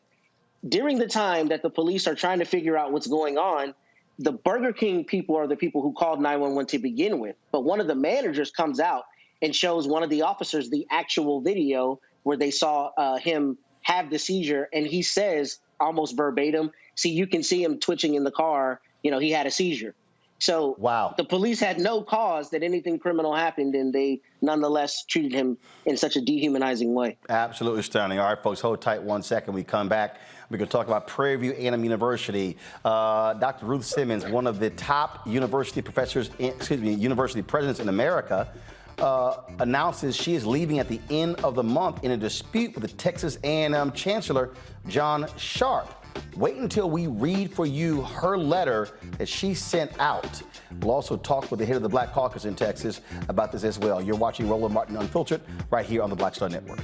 during the time that the police are trying to figure out what's going on, the Burger King people are the people who called 911 to begin with. But one of the managers comes out and shows one of the officers the actual video where they saw him have the seizure. And he says almost verbatim, see, you can see him twitching in the car. You know, he had a seizure. So the police had no cause that anything criminal happened, and they nonetheless treated him in such a dehumanizing way. Absolutely stunning. All right, folks, hold tight 1 second. We come back. We're going to talk about Prairie View A&M University. Dr. Ruth Simmons, one of the top university professors, university presidents in America, announces she is leaving at the end of the month in a dispute with the Texas A&M Chancellor, John Sharp. Wait until we read for you her letter that she sent out. We'll also talk with the head of the Black Caucus in Texas about this as well. You're watching Roland Martin Unfiltered right here on the Black Star Network.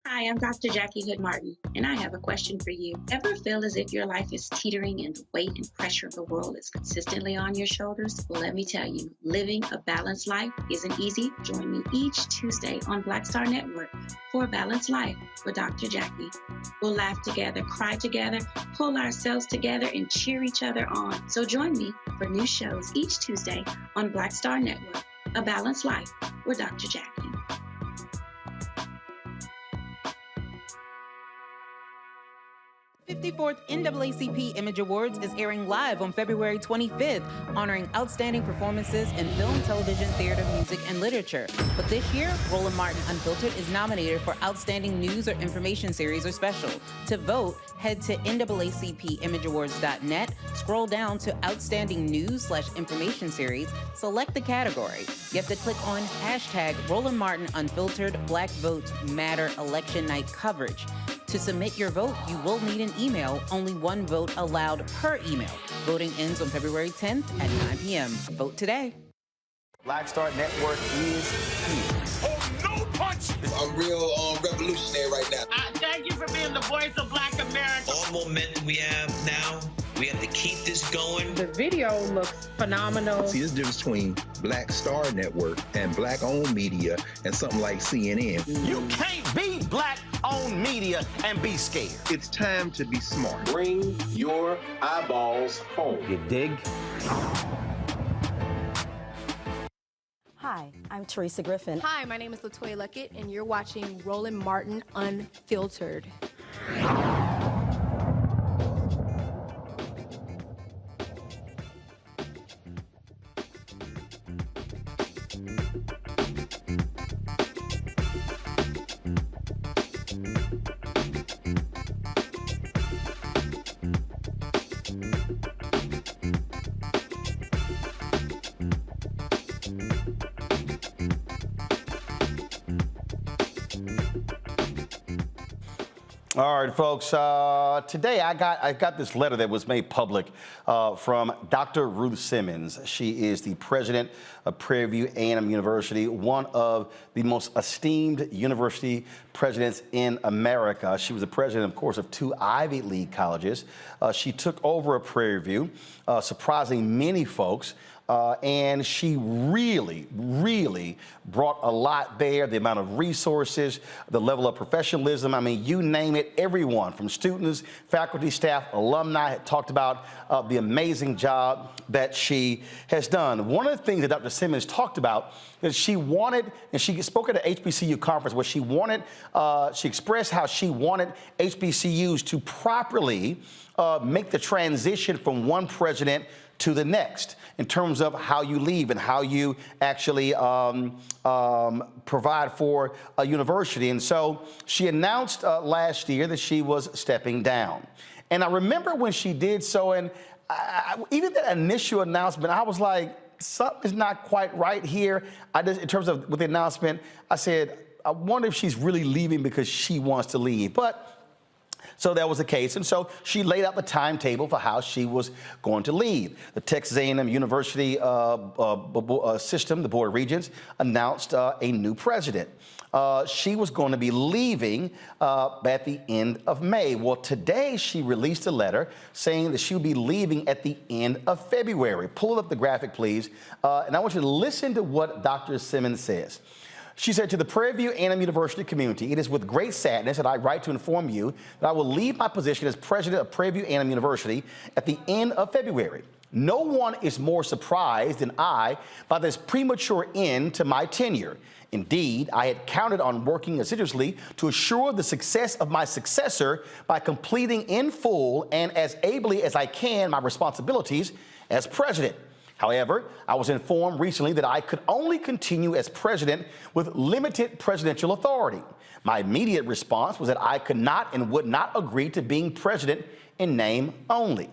Hi, I'm Dr. Jackie Hood Martin, and I have a question for you. Ever feel as if your life is teetering and the weight and pressure of the world is consistently on your shoulders? Well, let me tell you, living a balanced life isn't easy. Join me each Tuesday on Black Star Network for a Balanced Life with Dr. Jackie. We'll laugh together, cry together, pull ourselves together, and cheer each other on. So join me for new shows each Tuesday on Black Star Network, A Balanced Life with Dr. Jackie. 54th NAACP Image Awards is airing live on February 25th, honoring outstanding performances in film, television, theater, music, and literature. But this year, Roland Martin Unfiltered is nominated for Outstanding News or Information Series or Special. To vote, head to NAACPImageAwards.net, scroll down to Outstanding News/Information Series, select the category. You have to click on hashtag Roland Martin Unfiltered Black Votes Matter Election Night Coverage. To submit your vote, you will need an email. Only one vote allowed per email. Voting ends on February 10th at 9 p.m. Vote today. Black Star Network is here. Oh, no punch! I'm real revolutionary right now. Thank you for being the voice of Black America. All momentum we have now, we have to keep this going. The video looks phenomenal. See, there's a difference between Black Star Network and black-owned media and something like CNN. You can't be black-owned media and be scared. It's time to be smart. Bring your eyeballs home. You dig? Hi, I'm Teresa Griffin. Hi, my name is LaToya Luckett, and you're watching Roland Martin Unfiltered. All right, folks. Today I got this letter that was made public from Dr. Ruth Simmons. She is the president of Prairie View A&M University, one of the most esteemed university presidents in America. She was the president, of course, of 2 Ivy League colleges. She took over at Prairie View, surprising many folks. And she really brought a lot there, the amount of resources, the level of professionalism. I mean, you name it, everyone from students, faculty, staff, alumni had talked about the amazing job that she has done. One of the things that Dr. Simmons talked about is she wanted, and she spoke at an HBCU conference where she wanted, she expressed how she wanted HBCUs to properly make the transition from one president to the next in terms of how you leave and how you actually provide for a university. And so she announced last year that she was stepping down. And I remember when she did so, and even that initial announcement, I was like, something's not quite right here. In terms of with the announcement, I said, I wonder if she's really leaving because she wants to leave. But so that was the case, and so she laid out the timetable for how she was going to leave. The Texas A&M University system, the Board of Regents, announced a new president. She was going to be leaving at the end of May. Well, today she released a letter saying that she would be leaving at the end of February. Pull up the graphic, please, and I want you to listen to what Dr. Simmons says. She said, to the Prairie View A&M University community, it is with great sadness that I write to inform you that I will leave my position as president of Prairie View A&M University at the end of February. No one is more surprised than I by this premature end to my tenure. Indeed, I had counted on working assiduously to assure the success of my successor by completing in full and as ably as I can my responsibilities as president. However, I was informed recently that I could only continue as president with limited presidential authority. My immediate response was that I could not and would not agree to being president in name only.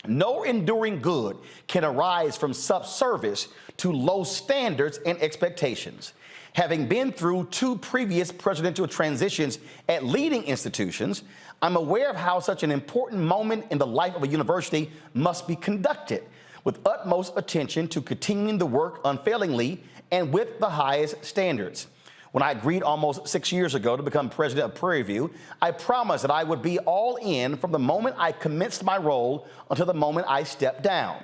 No enduring good can arise from subservice to low standards and expectations. Having been through 2 previous presidential transitions at leading institutions, I'm aware of how such an important moment in the life of a university must be conducted, with utmost attention to continuing the work unfailingly and with the highest standards. When I agreed almost 6 years ago to become president of Prairie View, I promised that I would be all in from the moment I commenced my role until the moment I stepped down.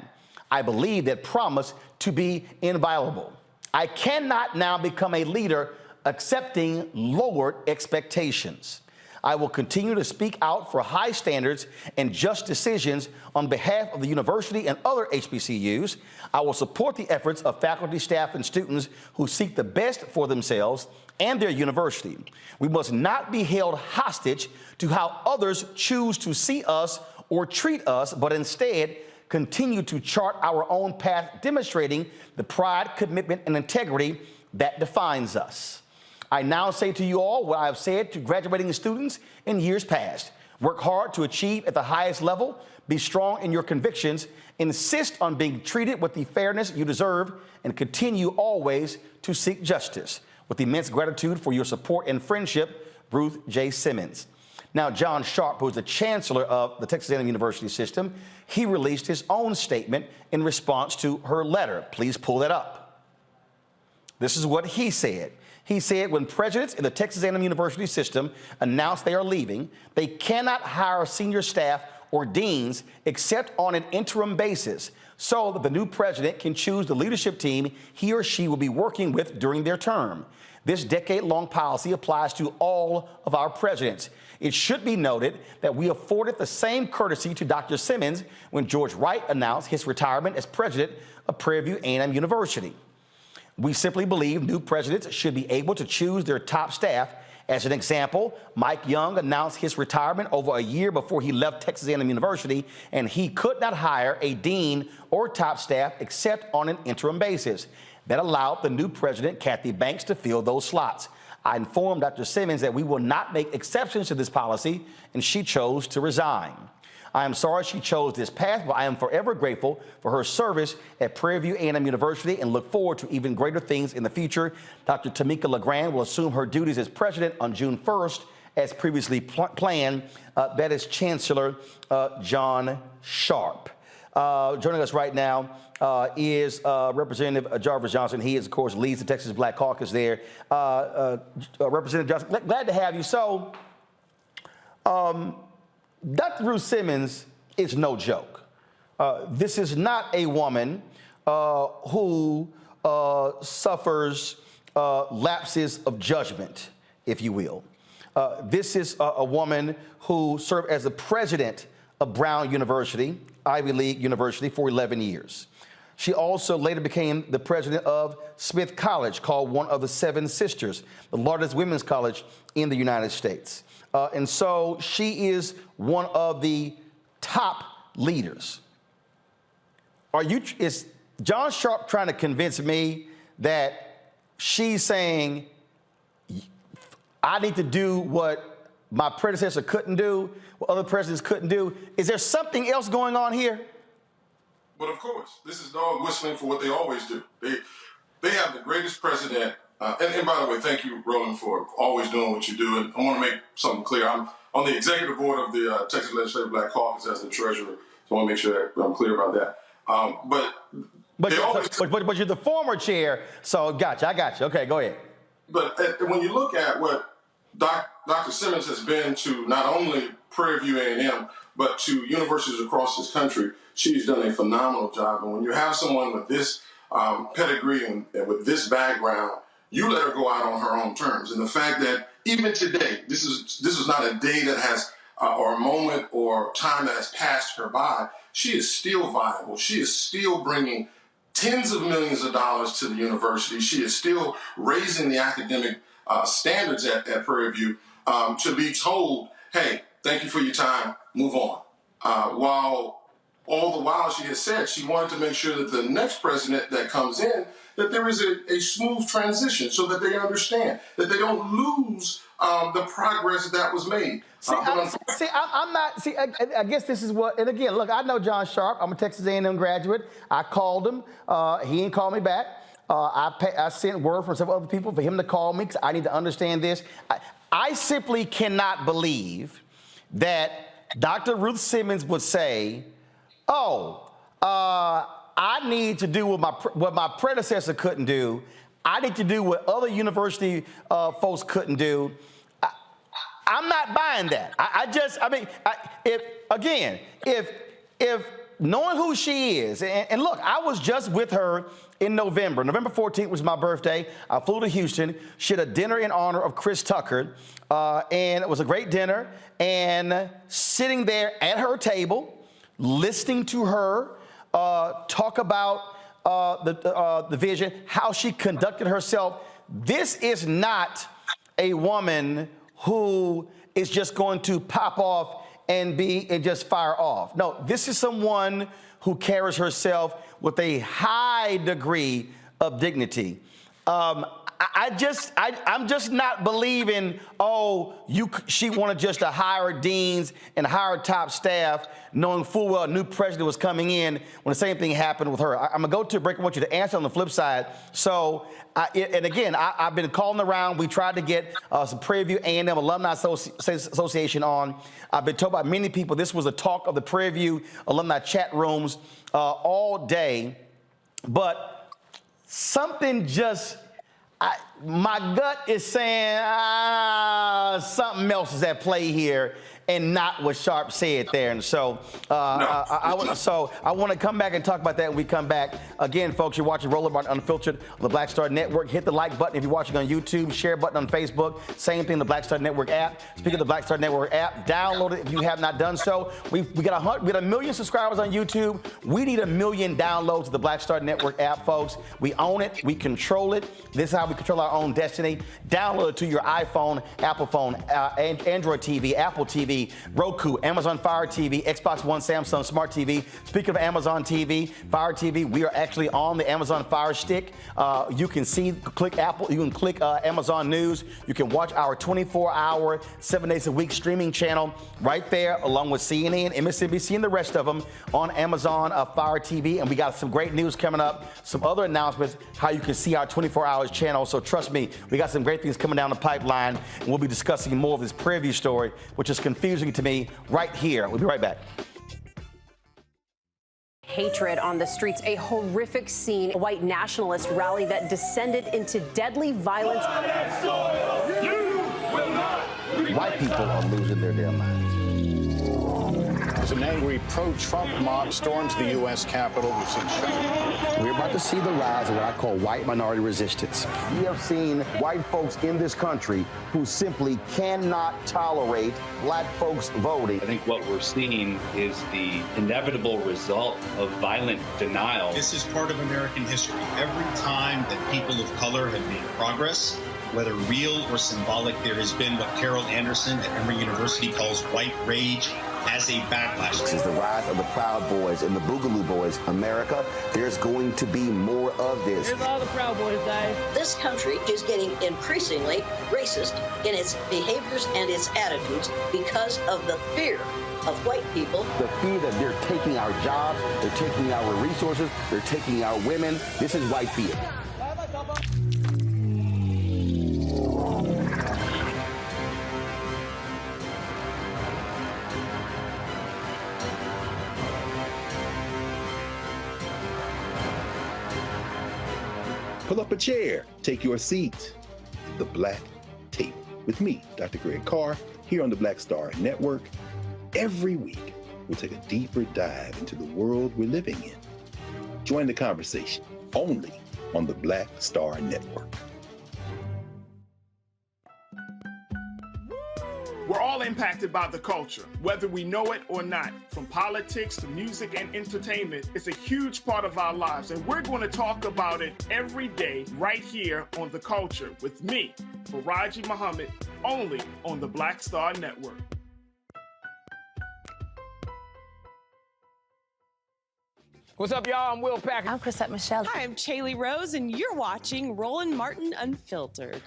I believe that promise to be inviolable. I cannot now become a leader accepting lowered expectations. I will continue to speak out for high standards and just decisions on behalf of the university and other HBCUs. I will support the efforts of faculty, staff, and students who seek the best for themselves and their university. We must not be held hostage to how others choose to see us or treat us, but instead continue to chart our own path, demonstrating the pride, commitment, and integrity that defines us. I now say to you all what I have said to graduating students in years past. Work hard to achieve at the highest level, be strong in your convictions, insist on being treated with the fairness you deserve, and continue always to seek justice. With immense gratitude for your support and friendship, Ruth J. Simmons. Now, John Sharp, who is the chancellor of the Texas A&M University system, he released his own statement in response to her letter. Please pull that up. This is what he said. He said, when presidents in the Texas A&M University system announce they are leaving, they cannot hire senior staff or deans except on an interim basis so that the new president can choose the leadership team he or she will be working with during their term. This decade-long policy applies to all of our presidents. It should be noted that we afforded the same courtesy to Dr. Simmons when George Wright announced his retirement as president of Prairie View A&M University. We simply believe new presidents should be able to choose their top staff. As an example, Mike Young announced his retirement over a year before he left Texas A&M University, and he could not hire a dean or top staff except on an interim basis. That allowed the new president, Kathy Banks, to fill those slots. I informed Dr. Simmons that we will not make exceptions to this policy, and she chose to resign. I am sorry she chose this path, but I am forever grateful for her service at Prairie View A&M University and look forward to even greater things in the future. Dr. Tamika LeGrand will assume her duties as president on June 1st, as previously planned. That is Chancellor John Sharp. Joining us right now is Representative Jarvis Johnson. He, is, of course, leads the Texas Black Caucus there. Representative Johnson, glad to have you. So, Dr. Ruth Simmons is no joke. This is not a woman who suffers lapses of judgment, if you will. This is a woman who served as the president of Brown University, Ivy League University, for 11 years. She also later became the president of Smith College, called one of the Seven Sisters, the largest women's college in the United States. And so she is one of the top leaders. Is John Sharp trying to convince me that she's saying, I need to do what my predecessor couldn't do, what other presidents couldn't do? Is there something else going on here? But of course, this is dog whistling for what they always do. They have the greatest president And by the way, thank you, Roland, for always doing what you do. And I want to make something clear. I'm on the executive board of the Texas Legislative Black Caucus as the treasurer, so I want to make sure that I'm clear about that. But you're the former chair, so I got you. Okay, go ahead. But when you look at what Dr. Simmons has been to not only Prairie View A&M, but to universities across this country, she's done a phenomenal job. And when you have someone with this pedigree and with this background, you let her go out on her own terms. And the fact that even today, this is not a day that has or a moment or time that has passed her by. She is still viable. She is still bringing tens of millions of dollars to the university. She is still raising the academic standards at Prairie View to be told, hey, thank you for your time, move on. While all the while she has said she wanted to make sure that the next president that comes in, that there is a smooth transition so that they understand, that they don't lose the progress that was made. I guess this is what, and again, look, I know John Sharp. I'm a Texas A&M graduate. I called him. He didn't call me back. I sent word from several other people for him to call me because I need to understand this. I simply cannot believe that Dr. Ruth Simmons would say, I need to do what my predecessor couldn't do. I need to do what other university folks couldn't do. I'm not buying that. If knowing who she is, and look, I was just with her in November. November 14th was my birthday. I flew to Houston. She had a dinner in honor of Chris Tucker, and it was a great dinner. And sitting there at her table, listening to her talk about the vision, how she conducted herself. This is not a woman who is just going to pop off and just fire off. No, this is someone who carries herself with a high degree of dignity. I'm just not believing, she wanted just to hire deans and hire top staff, knowing full well a new president was coming in when the same thing happened with her. I'm going to go to a break. I want you to answer on the flip side. So, I've been calling around. We tried to get some Prairie View A&M Alumni Association on. I've been told by many people this was a talk of the Prairie View alumni chat rooms all day. But something my gut is saying something else is at play here and not what Sharp said there. And so I want to come back and talk about that when we come back. Again, folks, you're watching Roland Martin Unfiltered on the Black Star Network. Hit the like button if you're watching on YouTube. Share button on Facebook. Same thing, the Black Star Network app. Speaking of the Black Star Network app, download it if you have not done so. We got 1 million subscribers on YouTube. We need 1 million downloads of the Black Star Network app, folks. We own it. We control it. This is how we control our own destiny. Download it to your iPhone, Apple phone, Android TV, Apple TV, Roku, Amazon Fire TV, Xbox One, Samsung Smart TV. Speaking of Amazon TV, Fire TV, we are actually on the Amazon Fire Stick. You can click Apple, you can click Amazon News. You can watch our 24-hour, 7 days a week streaming channel right there, along with CNN, MSNBC, and the rest of them on Amazon Fire TV. And we got some great news coming up, some other announcements, how you can see our 24-hour channel. So trust me, we got some great things coming down the pipeline, and we'll be discussing more of this Prairie View story, which is confusing to me right here. We'll be right back. Hatred on the streets, a horrific scene, a white nationalist rally that descended into deadly violence. White people are losing their damn minds. As an angry pro-Trump mob storms the U.S. Capitol, we've seen shooting. We're about to see the rise of what I call white minority resistance. We have seen white folks in this country who simply cannot tolerate black folks voting. I think what we're seeing is the inevitable result of violent denial. This is part of American history. Every time that people of color have made progress, whether real or symbolic, there has been what Carol Anderson at Emory University calls white rage as a backlash. This is the rise of the Proud Boys and the Boogaloo Boys. America, there's going to be more of this. Here's all the Proud Boys, guys. This country is getting increasingly racist in its behaviors and its attitudes because of the fear of white people. The fear that they're taking our jobs, they're taking our resources, they're taking our women. This is white fear. Pull up a chair, take your seat at the Black Table with me, Dr. Greg Carr, here on the Black Star Network. Every week, we'll take a deeper dive into the world we're living in. Join the conversation only on the Black Star Network. We're all impacted by the culture, whether we know it or not. From politics to music and entertainment, it's a huge part of our lives, and we're going to talk about it every day right here on The Culture with me, Faraji Muhammad, only on the Black Star Network. What's up, y'all? I'm Will Packer. I'm Chrisette Michelle. Hi, I'm Chaley Rose, and you're watching Roland Martin Unfiltered.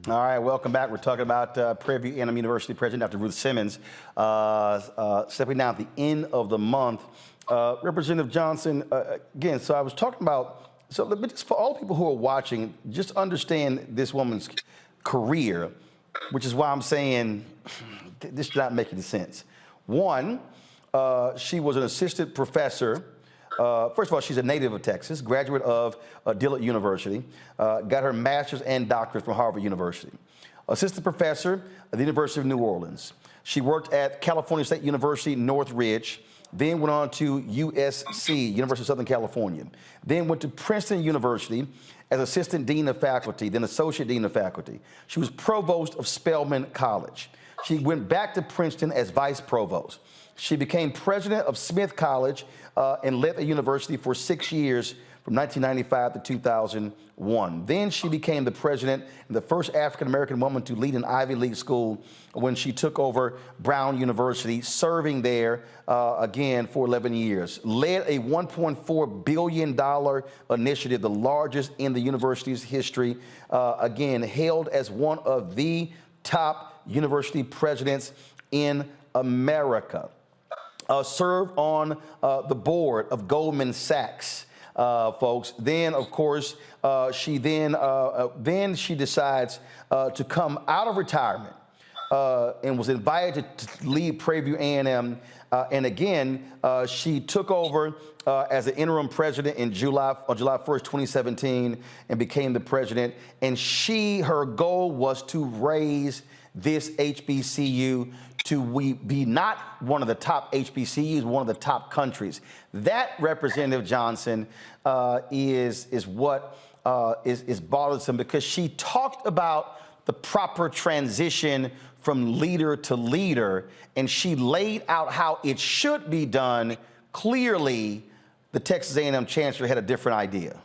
All right, welcome back. We're talking about Prairie View A&M University President Dr. Ruth Simmons stepping down at the end of the month. Representative Johnson, again, so I was talking about, so let me just, for all people who are watching, just understand this woman's career, which is why I'm saying this is not making sense. One, she was an assistant professor. First of all, she's a native of Texas, graduate of Dillard University, got her master's and doctorate from Harvard University. Assistant professor at the University of New Orleans. She worked at California State University, Northridge, then went on to USC, University of Southern California. Then went to Princeton University as assistant dean of faculty, then associate dean of faculty. She was provost of Spelman College. She went back to Princeton as vice provost. She became president of Smith College and led the university for 6 years from 1995 to 2001. Then she became the president and the first African-American woman to lead an Ivy League school when she took over Brown University, serving there again for 11 years. Led a $1.4 billion initiative, the largest in the university's history, again, hailed as one of the top university presidents in America. Served on the board of Goldman Sachs, folks. Then, of course, she decides to come out of retirement and was invited to lead Prairie View A&M. And again, she took over as the interim president on July 1st, 2017, and became the president. And her goal was to raise this HBCU to be not one of the top HBCUs, one of the top countries. That, Representative Johnson, is what is bothersome, because she talked about the proper transition from leader to leader, and she laid out how it should be done. Clearly, the Texas A&M Chancellor had a different idea.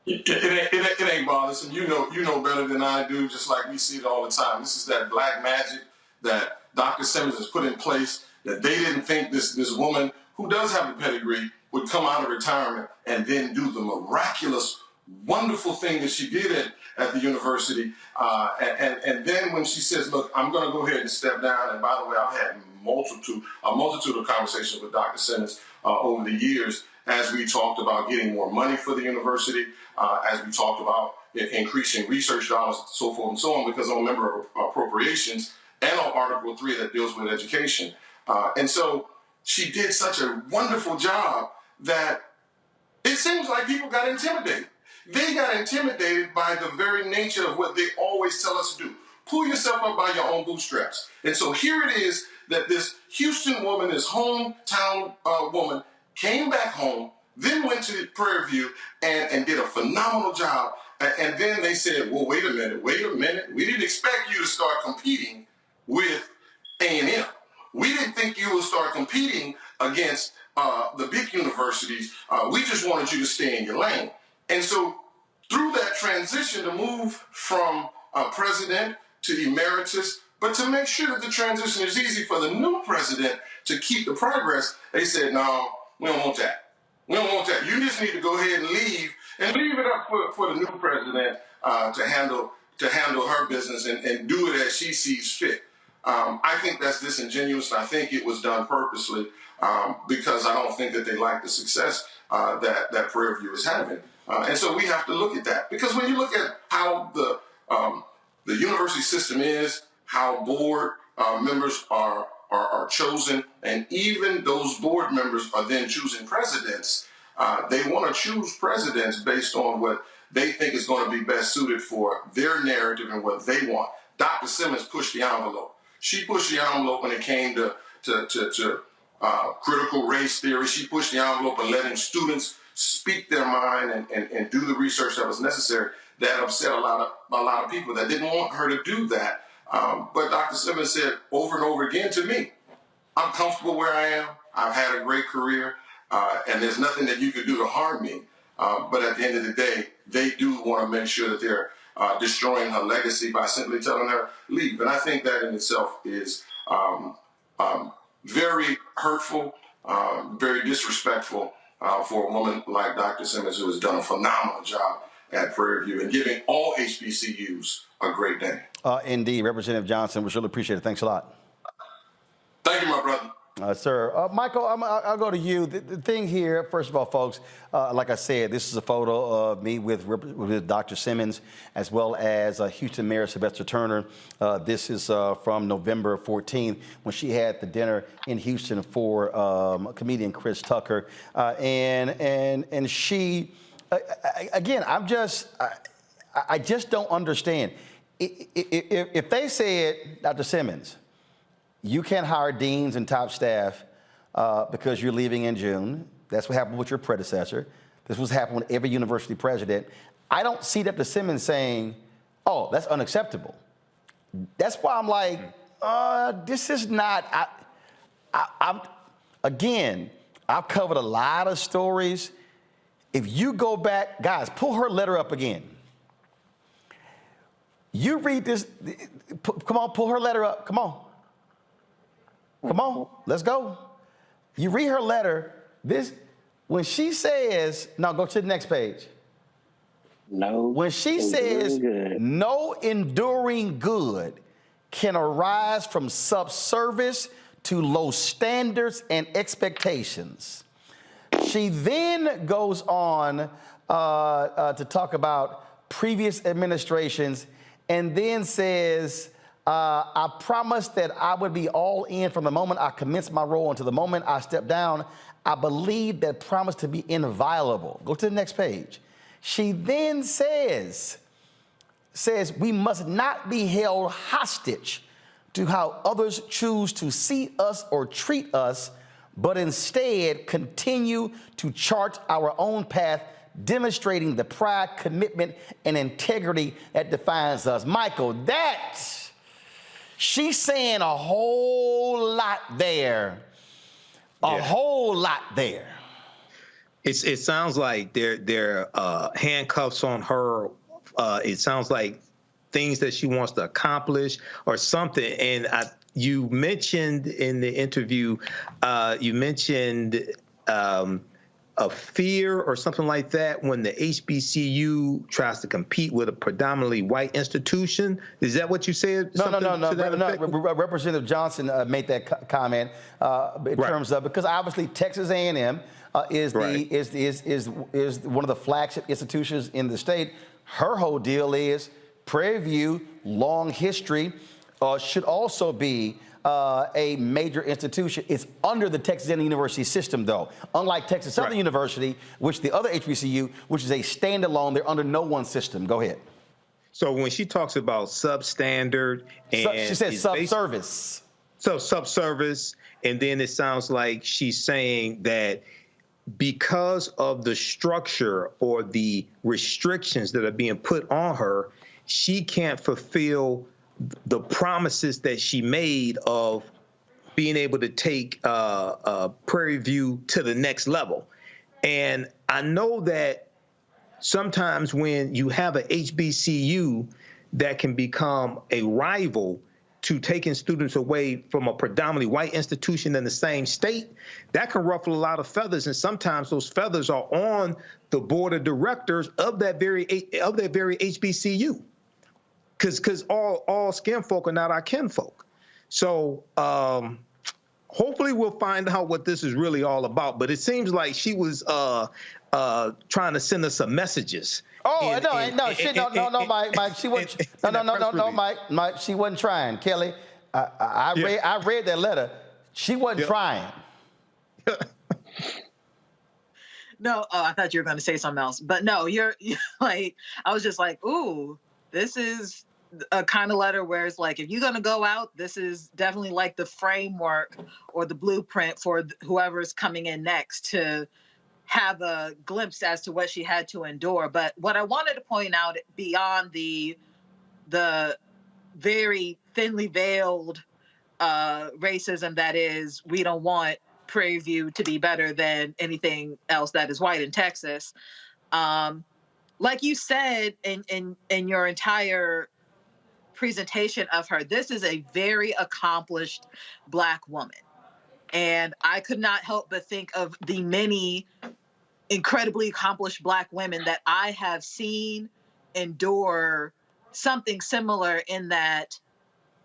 It ain't bothersome. You know better than I do, just like we see it all the time. This is that black magic that Dr. Simmons has put in place, that they didn't think this woman, who does have the pedigree, would come out of retirement and then do the miraculous, wonderful thing that she did at the university. And then when she says, look, I'm going to go ahead and step down, and by the way, I've had a multitude of conversations with Dr. Simmons over the years as we talked about getting more money for the university, as we talked about increasing research dollars, so forth and so on, because I'm a member of appropriations and on Article 3 that deals with education. And so she did such a wonderful job that it seems like people got intimidated. They got intimidated by the very nature of what they always tell us to do. Pull yourself up by your own bootstraps. And so here it is that this Houston woman, this hometown woman, came back home, then went to Prairie View and did a phenomenal job. And then they said, well, wait a minute. We didn't expect you to start competing with A&M. We didn't think you would start competing against the big universities. We just wanted you to stay in your lane. And so through that transition to move from president to emeritus, but to make sure that the transition is easy for the new president to keep the progress, they said, no, we don't want that. We don't want that. You just need to go ahead and leave it up for the new president to handle her business and do it as she sees fit. I think that's disingenuous, and I think it was done purposely because I don't think that they like the success that Prairie View is having. And so we have to look at that, because when you look at how the university system is, how board members are are chosen, and even those board members are then choosing presidents. They want to choose presidents based on what they think is going to be best suited for their narrative and what they want. Dr. Simmons pushed the envelope. She pushed the envelope when it came to critical race theory. She pushed the envelope and letting students speak their mind and do the research that was necessary. That upset a lot of people that didn't want her to do that. But Dr. Simmons said over and over again to me, I'm comfortable where I am. I've had a great career, and there's nothing that you could do to harm me. But at the end of the day, they do want to make sure that they're destroying her legacy by simply telling her leave. And I think that in itself is very hurtful, very disrespectful for a woman like Dr. Simmons, who has done a phenomenal job at Prairie View and giving all HBCUs a great day. Indeed, Representative Johnson, we really appreciate it. Thanks a lot. Thank you, my brother. Sir. Michael, I'll go to you. The thing here, first of all, folks, like I said, this is a photo of me with Dr. Simmons, as well as Houston Mayor Sylvester Turner. This is from November 14th, when she had the dinner in Houston for comedian Chris Tucker. And she, again, I just don't understand. If they said, Dr. Simmons, you can't hire deans and top staff because you're leaving in June. That's what happened with your predecessor. This was happening with every university president. I don't see Dr. Simmons saying, oh, that's unacceptable. That's why I'm like, this is not, again, I've covered a lot of stories. If you go back, guys, pull her letter up again. You read this, come on, pull her letter up, come on. Come on, let's go. You read her letter. When she says, no, go to the next page. No. When she says, no enduring good can arise from subservice to low standards and expectations. She then goes on to talk about previous administrations and then says, I promised that I would be all in from the moment I commenced my role until the moment I stepped down. I believe that promise to be inviolable. Go to the next page. She then says we must not be held hostage to how others choose to see us or treat us, but instead continue to chart our own path, demonstrating the pride, commitment, and integrity that defines us. Michael, she's saying a whole lot there. A whole lot there. It sounds like they're handcuffs on her. It sounds like things that she wants to accomplish or something. And you mentioned in the interview, a fear or something like that when the HBCU tries to compete with a predominantly white institution. Is that what you said? No. Representative Johnson made that comment in terms of, because obviously Texas A&M is one of the flagship institutions in the state. Her whole deal is Prairie View, long history, should also be a major institution. It's under the Texas A&M University system, though. Unlike Texas Southern University, which the other HBCU, which is a standalone, they're under no one system. Go ahead. So when she talks about substandard and she says subservice. So subservice, and then it sounds like she's saying that because of the structure or the restrictions that are being put on her, she can't fulfill the promises that she made of being able to take Prairie View to the next level. And I know that sometimes when you have a HBCU that can become a rival to taking students away from a predominantly white institution in the same state, that can ruffle a lot of feathers. And sometimes those feathers are on the board of directors of that very HBCU. Because all skin folk are not our kinfolk. So hopefully we'll find out what this is really all about. But it seems like she was trying to send us some messages. Oh, no, Mike, she wasn't. No, Mike, she wasn't trying. Kelly, I read that letter. She wasn't trying. No, I thought you were going to say something else. But no, you're like, I was just like, ooh, this is a kind of letter where it's like, if you're going to go out, this is definitely like the framework or the blueprint for whoever's coming in next to have a glimpse as to what she had to endure. But what I wanted to point out beyond the very thinly veiled racism that is, we don't want Prairie View to be better than anything else that is white in Texas. Like you said in your entire presentation of her, this is a very accomplished Black woman. And I could not help but think of the many incredibly accomplished Black women that I have seen endure something similar, in that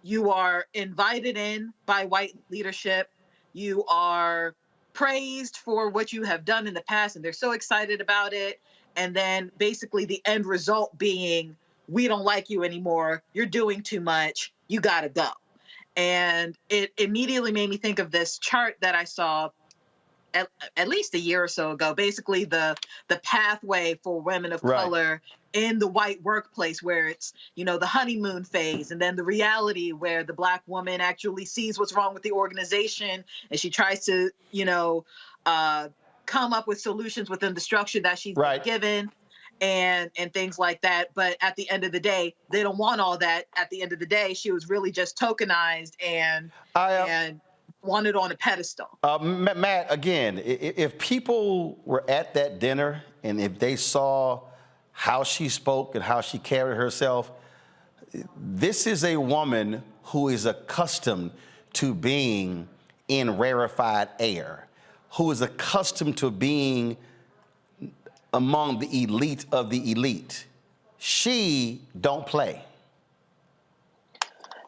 you are invited in by white leadership, you are praised for what you have done in the past, and they're so excited about it. And then basically the end result being, we don't like you anymore, you're doing too much, you gotta go. And it immediately made me think of this chart that I saw at least a year or so ago, basically the pathway for women of color in the white workplace, where it's, you know, the honeymoon phase, and then the reality where the Black woman actually sees what's wrong with the organization, and she tries to, you know, come up with solutions within the structure that she's been given, and things like that. But at the end of the day, they don't want all that. At the end of the day, she was really just tokenized and wanted on a pedestal. Matt, again, if people were at that dinner and if they saw how she spoke and how she carried herself, this is a woman who is accustomed to being in rarefied air, who is accustomed to being among the elite of the elite. She don't play.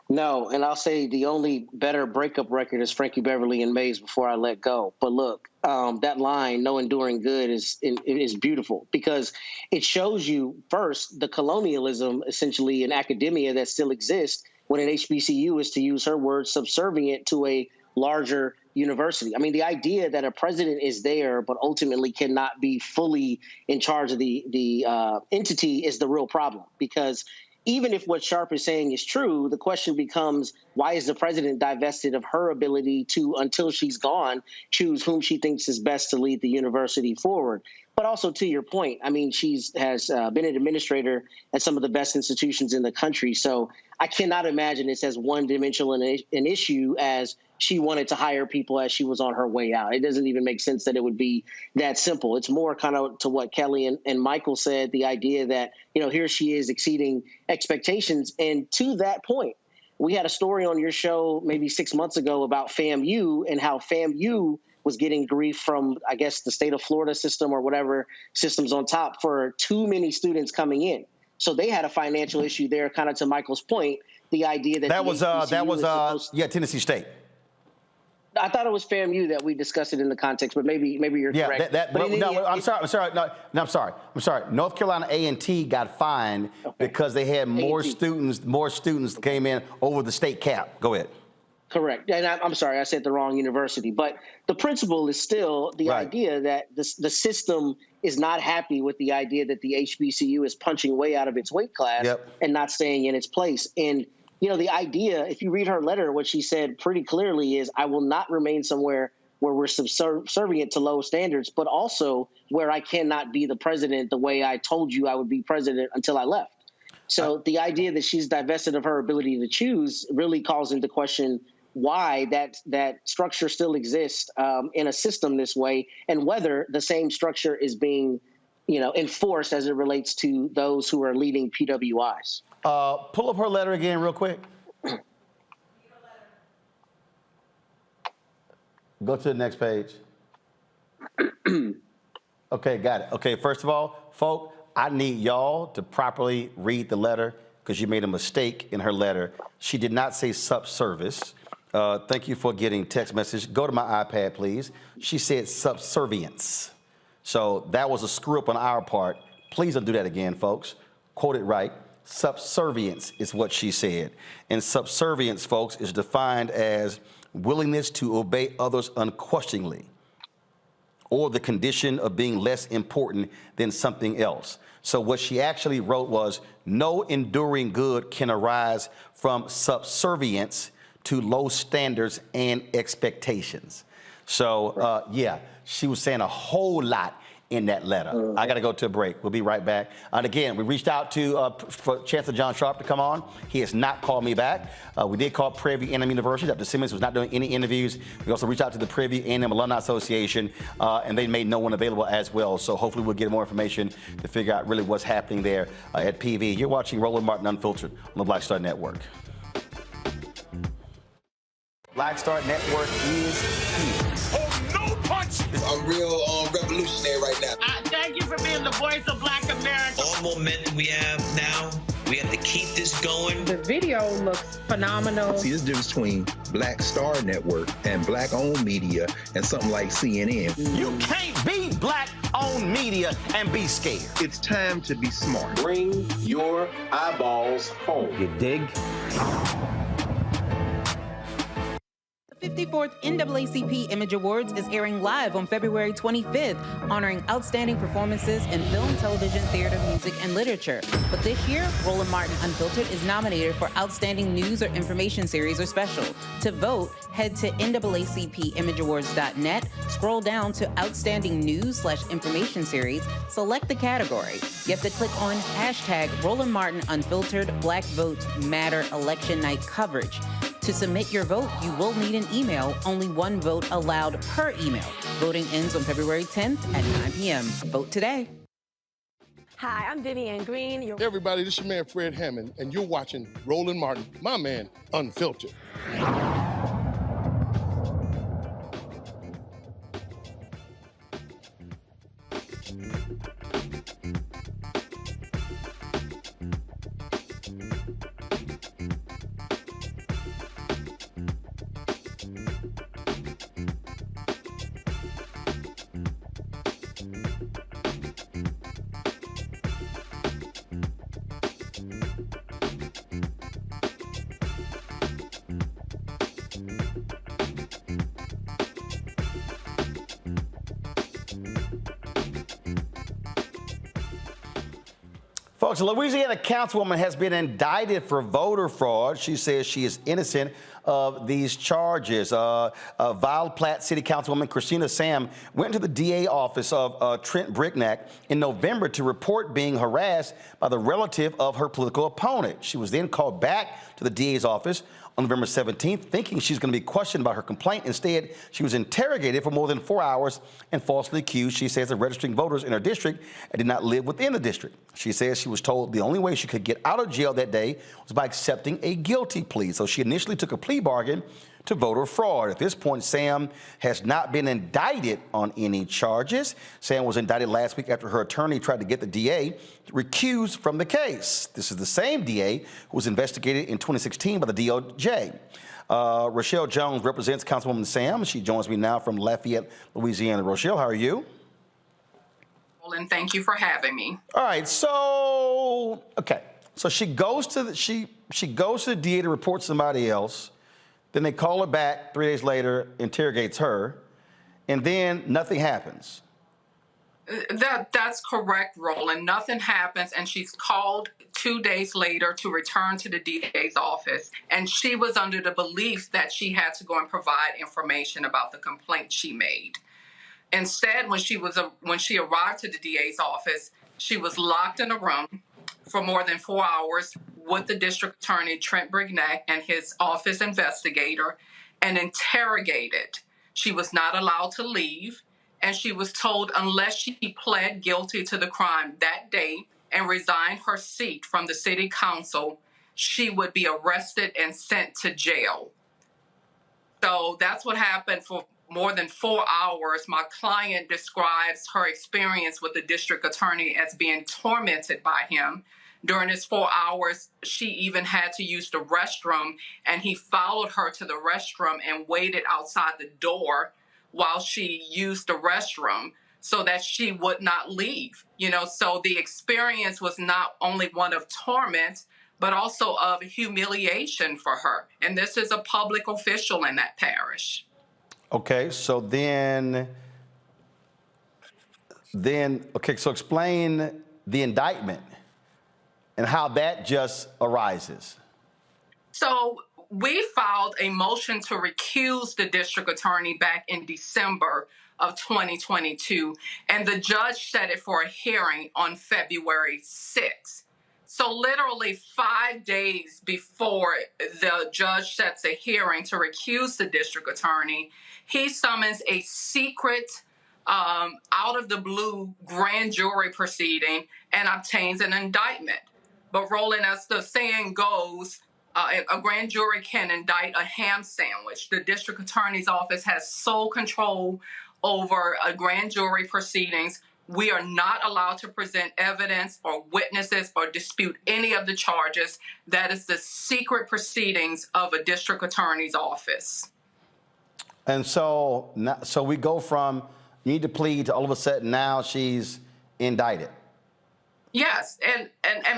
No, and I'll say the only better breakup record is Frankie Beverly and Mays Before I Let Go. But look, that line, no enduring good, is beautiful, because it shows you first the colonialism essentially in academia that still exists when an HBCU is, to use her words, subservient to a larger university. I mean, the idea that a president is there but ultimately cannot be fully in charge of the entity is the real problem, because even if what Sharp is saying is true, the question becomes, why is the president divested of her ability to, until she's gone, choose whom she thinks is best to lead the university forward? But also, to your point, I mean, has been an administrator at some of the best institutions in the country. So I cannot imagine it's as one-dimensional an issue as she wanted to hire people as she was on her way out. It doesn't even make sense that it would be that simple. It's more kind of to what Kelly and Michael said, the idea that, you know, here she is exceeding expectations. And to that point, we had a story on your show maybe 6 months ago about FAMU and how FAMU was getting grief from, I guess, the state of Florida system or whatever systems on top for too many students coming in. So they had a financial issue there, kind of to Michael's point, the idea that Tennessee State. I thought it was FAMU that we discussed it in the context, but maybe you're correct. I'm sorry. North Carolina A&T got fined because they had more students came in over the state cap. Go ahead. Correct. And I'm sorry, I said the wrong university. But the principle is still the idea that the system is not happy with the idea that the HBCU is punching way out of its weight class and not staying in its place. And, you know, the idea, if you read her letter, what she said pretty clearly is, I will not remain somewhere where we're subservient to low standards, but also where I cannot be the president the way I told you I would be president until I left. So the idea that she's divested of her ability to choose really calls into question why that structure still exists in a system this way, and whether the same structure is being, you know, enforced as it relates to those who are leading PWIs. Pull up her letter again real quick. Go to the next page. Okay, got it. Okay, first of all, folk, I need y'all to properly read the letter because you made a mistake in her letter. She did not say subservice. Thank you for getting text message. Go to my iPad, please. She said subservience. So that was a screw up on our part. Please don't do that again, folks. Quote it right. Subservience is what she said. And subservience, folks, is defined as willingness to obey others unquestioningly, or the condition of being less important than something else. So what she actually wrote was, no enduring good can arise from subservience to low standards and expectations. So, yeah, she was saying a whole lot in that letter. I got to go to a break. We'll be right back. And again, we reached out to for Chancellor John Sharp to come on. He has not called me back. We did call Prairie View A&M University. Dr. Simmons was not doing any interviews. We also reached out to the Prairie View A&M Alumni Association, and they made no one available as well. So hopefully we'll get more information to figure out really what's happening there at PV. You're watching Roland Martin Unfiltered on the Black Star Network. Black Star Network is here. Oh, no punch! I'm real revolutionary right now. Thank you for being the voice of Black America. All momentum we have now, we have to keep this going. The video looks phenomenal. See, there's a difference between Black Star Network and black-owned media and something like CNN. You can't be black-owned media and be scared. It's time to be smart. Bring your eyeballs home. You dig? The 54th NAACP Image Awards is airing live on February 25th, honoring outstanding performances in film, television, theater, music, and literature. But this year, Roland Martin Unfiltered is nominated for Outstanding News or Information Series or Special. To vote, head to NAACPImageAwards.net, scroll down to Outstanding News/Information Series, select the category. You have to click on hashtag Roland Martin Unfiltered Black Votes Matter Election Night Coverage. To submit your vote, you will need an email. Only one vote allowed per email. Voting ends on February 10th at 9 p.m. Vote today. Hi, I'm Vivian Green. Hey everybody, this is your man Fred Hammond, and you're watching Roland Martin, my man, Unfiltered. Folks, a Louisiana councilwoman has been indicted for voter fraud. She says she is innocent of these charges. Vile Platte City Councilwoman Christina Sam went to the DA office of Trent Brignac in November to report being harassed by the relative of her political opponent. She was then called back to the DA's office on November 17th, thinking she's going to be questioned about her complaint. Instead, she was interrogated for more than 4 hours and falsely accused, she says, of registering voters in her district and did not live within the district. She says she was told the only way she could get out of jail that day was by accepting a guilty plea. So she initially took a plea bargain to voter fraud. At this point, Sam has not been indicted on any charges. Sam was indicted last week after her attorney tried to get the DA recused from the case. This is the same DA who was investigated in 2016 by the DOJ. Rochelle Jones represents Councilwoman Sam. She joins me now from Lafayette, Louisiana. Rochelle, how are you? And thank you for having me. All right, so she goes to the DA to report somebody else. Then they call her back 3 days later, interrogates her, and then nothing happens. That's correct, Roland. Nothing happens, and she's called 2 days later to return to the DA's office, and she was under the belief that she had to go and provide information about the complaint she made. Instead, when she arrived to the DA's office, she was locked in a room for more than 4 hours with the district attorney, Trent Brignac, and his office investigator, and interrogated. She was not allowed to leave, and she was told unless she pled guilty to the crime that day and resigned her seat from the city council, she would be arrested and sent to jail. So that's what happened for more than 4 hours. My client describes her experience with the district attorney as being tormented by him. During his 4 hours, she even had to use the restroom, and he followed her to the restroom and waited outside the door while she used the restroom so that she would not leave. So the experience was not only one of torment, but also of humiliation for her. And this is a public official in that parish. Okay, so then, okay, so explain the indictment and how that just arises. So we filed a motion to recuse the district attorney back in December of 2022, and the judge set it for a hearing on February 6th. So literally 5 days before the judge sets a hearing to recuse the district attorney, he summons a secret, out of the blue grand jury proceeding and obtains an indictment. But Roland, as the saying goes, a grand jury can indict a ham sandwich. The district attorney's office has sole control over a grand jury proceedings. We are not allowed to present evidence or witnesses or dispute any of the charges. That is the secret proceedings of a district attorney's office. And so we go from you need to plead to all of a sudden now she's indicted. Yes, and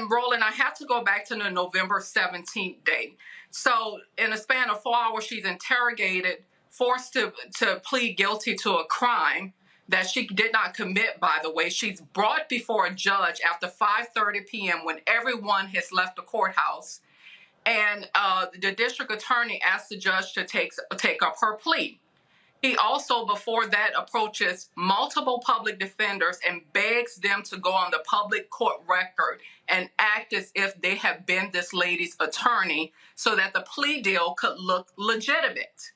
Roland, I have to go back to the November 17th date. So in a span of 4 hours, she's interrogated, forced to plead guilty to a crime that she did not commit, by the way. She's brought before a judge after 5:30 p.m. when everyone has left the courthouse. And the district attorney asked the judge to take up her plea. He also, before that, approaches multiple public defenders and begs them to go on the public court record and act as if they have been this lady's attorney so that the plea deal could look legitimate.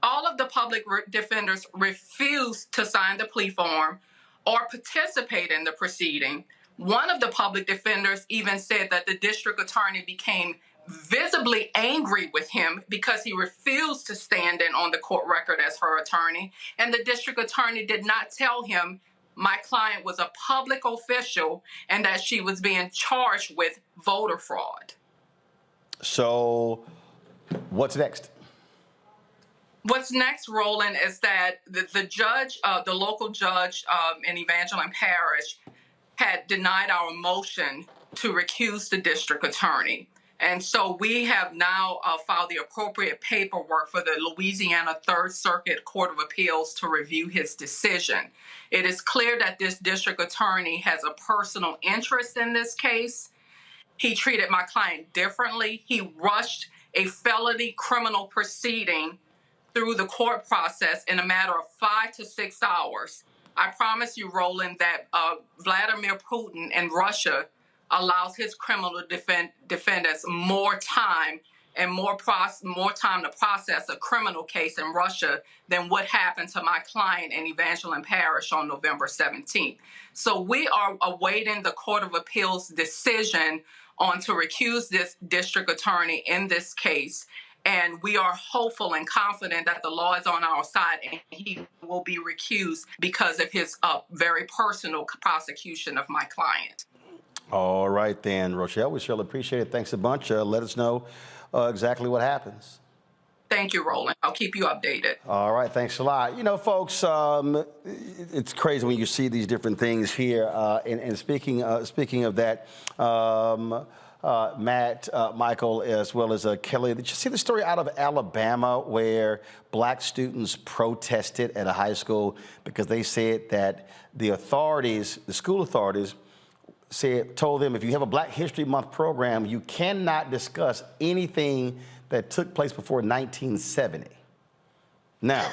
All of the public defenders refused to sign the plea form or participate in the proceeding. One of the public defenders even said that the district attorney became visibly angry with him because he refused to stand in on the court record as her attorney. And the district attorney did not tell him my client was a public official and that she was being charged with voter fraud. So what's next? What's next, Roland, is that the judge, the local judge in Evangeline Parish had denied our motion to recuse the district attorney. And so we have now filed the appropriate paperwork for the Louisiana Third Circuit Court of Appeals to review his decision. It is clear that this district attorney has a personal interest in this case. He treated my client differently. He rushed a felony criminal proceeding through the court process in a matter of 5 to 6 hours. I promise you, Roland, that Vladimir Putin and Russia allows his criminal defendants more time and more time to process a criminal case in Russia than what happened to my client in Evangeline Parish on November 17th. So we are awaiting the Court of Appeals decision on to recuse this district attorney in this case. And we are hopeful and confident that the law is on our side and he will be recused because of his very personal prosecution of my client. All right, then, Rochelle, we surely appreciate it. Thanks a bunch. Let us know exactly what happens. Thank you, Roland. I'll keep you updated. All right, thanks a lot. You know, folks, it's crazy when you see these different things here. And speaking of that, Matt, Michael, as well as Kelly, did you see the story out of Alabama where black students protested at a high school because they said that the authorities, the school authorities, told them if you have a Black History Month program, you cannot discuss anything that took place before 1970. Now,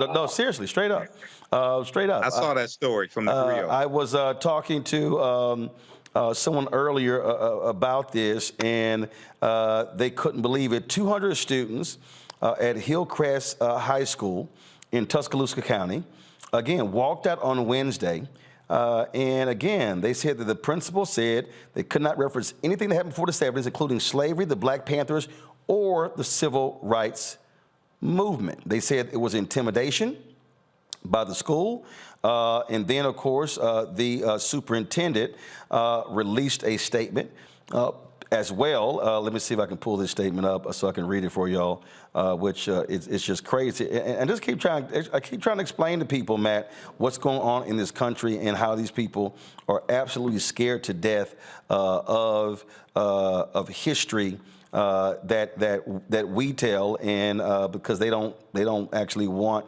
no, seriously, straight up. I saw that story from the Rio. I was talking to someone earlier about this, and they couldn't believe it. 200 students at Hillcrest High School in Tuscaloosa County, again, walked out on Wednesday. And again, they said that the principal said they could not reference anything that happened before the 70s, including slavery, the Black Panthers, or the civil rights movement. They said it was intimidation by the school. And then, of course, the superintendent released a statement as well. Let me see if I can pull this statement up so I can read it for y'all, which it's just crazy. And just I keep trying to explain to people, Matt, what's going on in this country and how these people are absolutely scared to death of history that we tell, and because they don't actually want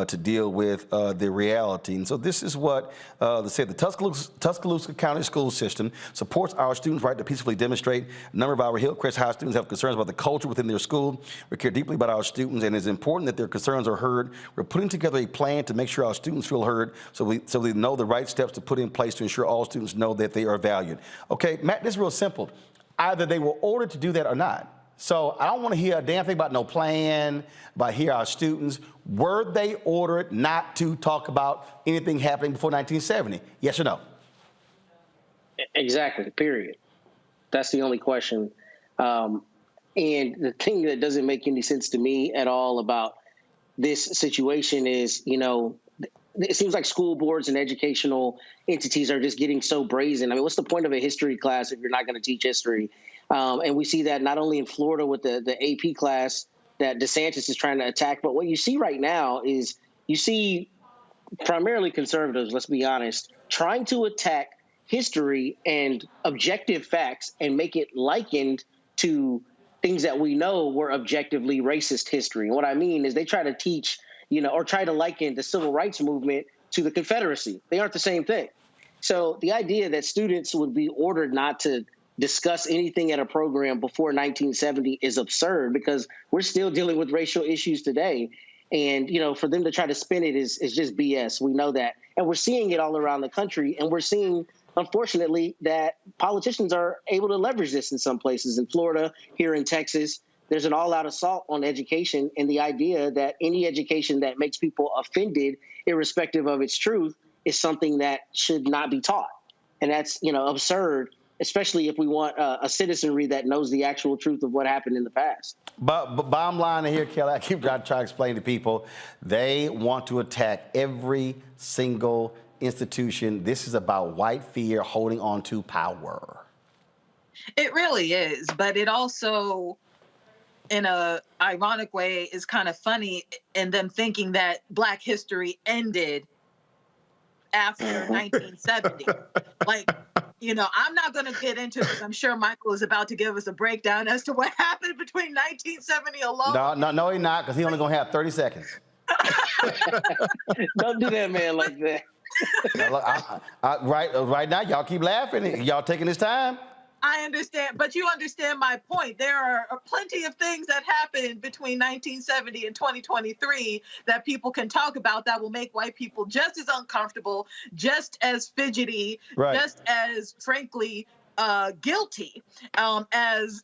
to deal with the reality. And so this is what they say. The Tuscaloosa County School System supports our students' right to peacefully demonstrate. A number of our Hillcrest High students have concerns about the culture within their school. We care deeply about our students, and it's important that their concerns are heard. We're putting together a plan to make sure our students feel heard, so we know the right steps to put in place to ensure all students know that they are valued. Okay, Matt, this is real simple. Either they were ordered to do that or not. So I don't want to hear a damn thing about no plan, about here our students. Were they ordered not to talk about anything happening before 1970? Yes or no? Exactly, period. That's the only question. And the thing that doesn't make any sense to me at all about this situation is, it seems like school boards and educational entities are just getting so brazen. I mean, what's the point of a history class if you're not going to teach history? And we see that not only in Florida with the AP class that DeSantis is trying to attack, but what you see right now is you see primarily conservatives, let's be honest, trying to attack history and objective facts and make it likened to things that we know were objectively racist history. And what I mean is they try to teach, or try to liken the civil rights movement to the Confederacy. They aren't the same thing. So the idea that students would be ordered not to discuss anything at a program before 1970 is absurd, because we're still dealing with racial issues today. And, for them to try to spin it is just BS. We know that. And we're seeing it all around the country. And we're seeing, unfortunately, that politicians are able to leverage this in some places. In Florida, here in Texas, there's an all-out assault on education, and the idea that any education that makes people offended, irrespective of its truth, is something that should not be taught. And that's, absurd, especially if we want a citizenry that knows the actual truth of what happened in the past. But bottom line here, Kelly, I keep trying to explain to people, they want to attack every single institution. This is about white fear holding on to power. It really is, but it also, in a ironic way, is kind of funny in them thinking that Black history ended after 1970. I'm not going to get into it. I'm sure Michael is about to give us a breakdown as to what happened between 1970 alone. No, he's not, because he's only going to have 30 seconds. Don't do that, man, like that. Right now, y'all keep laughing. Y'all taking this time. I understand, but you understand my point. There are plenty of things that happened between 1970 and 2023 that people can talk about that will make white people just as uncomfortable, just as fidgety, right, just as, frankly, guilty as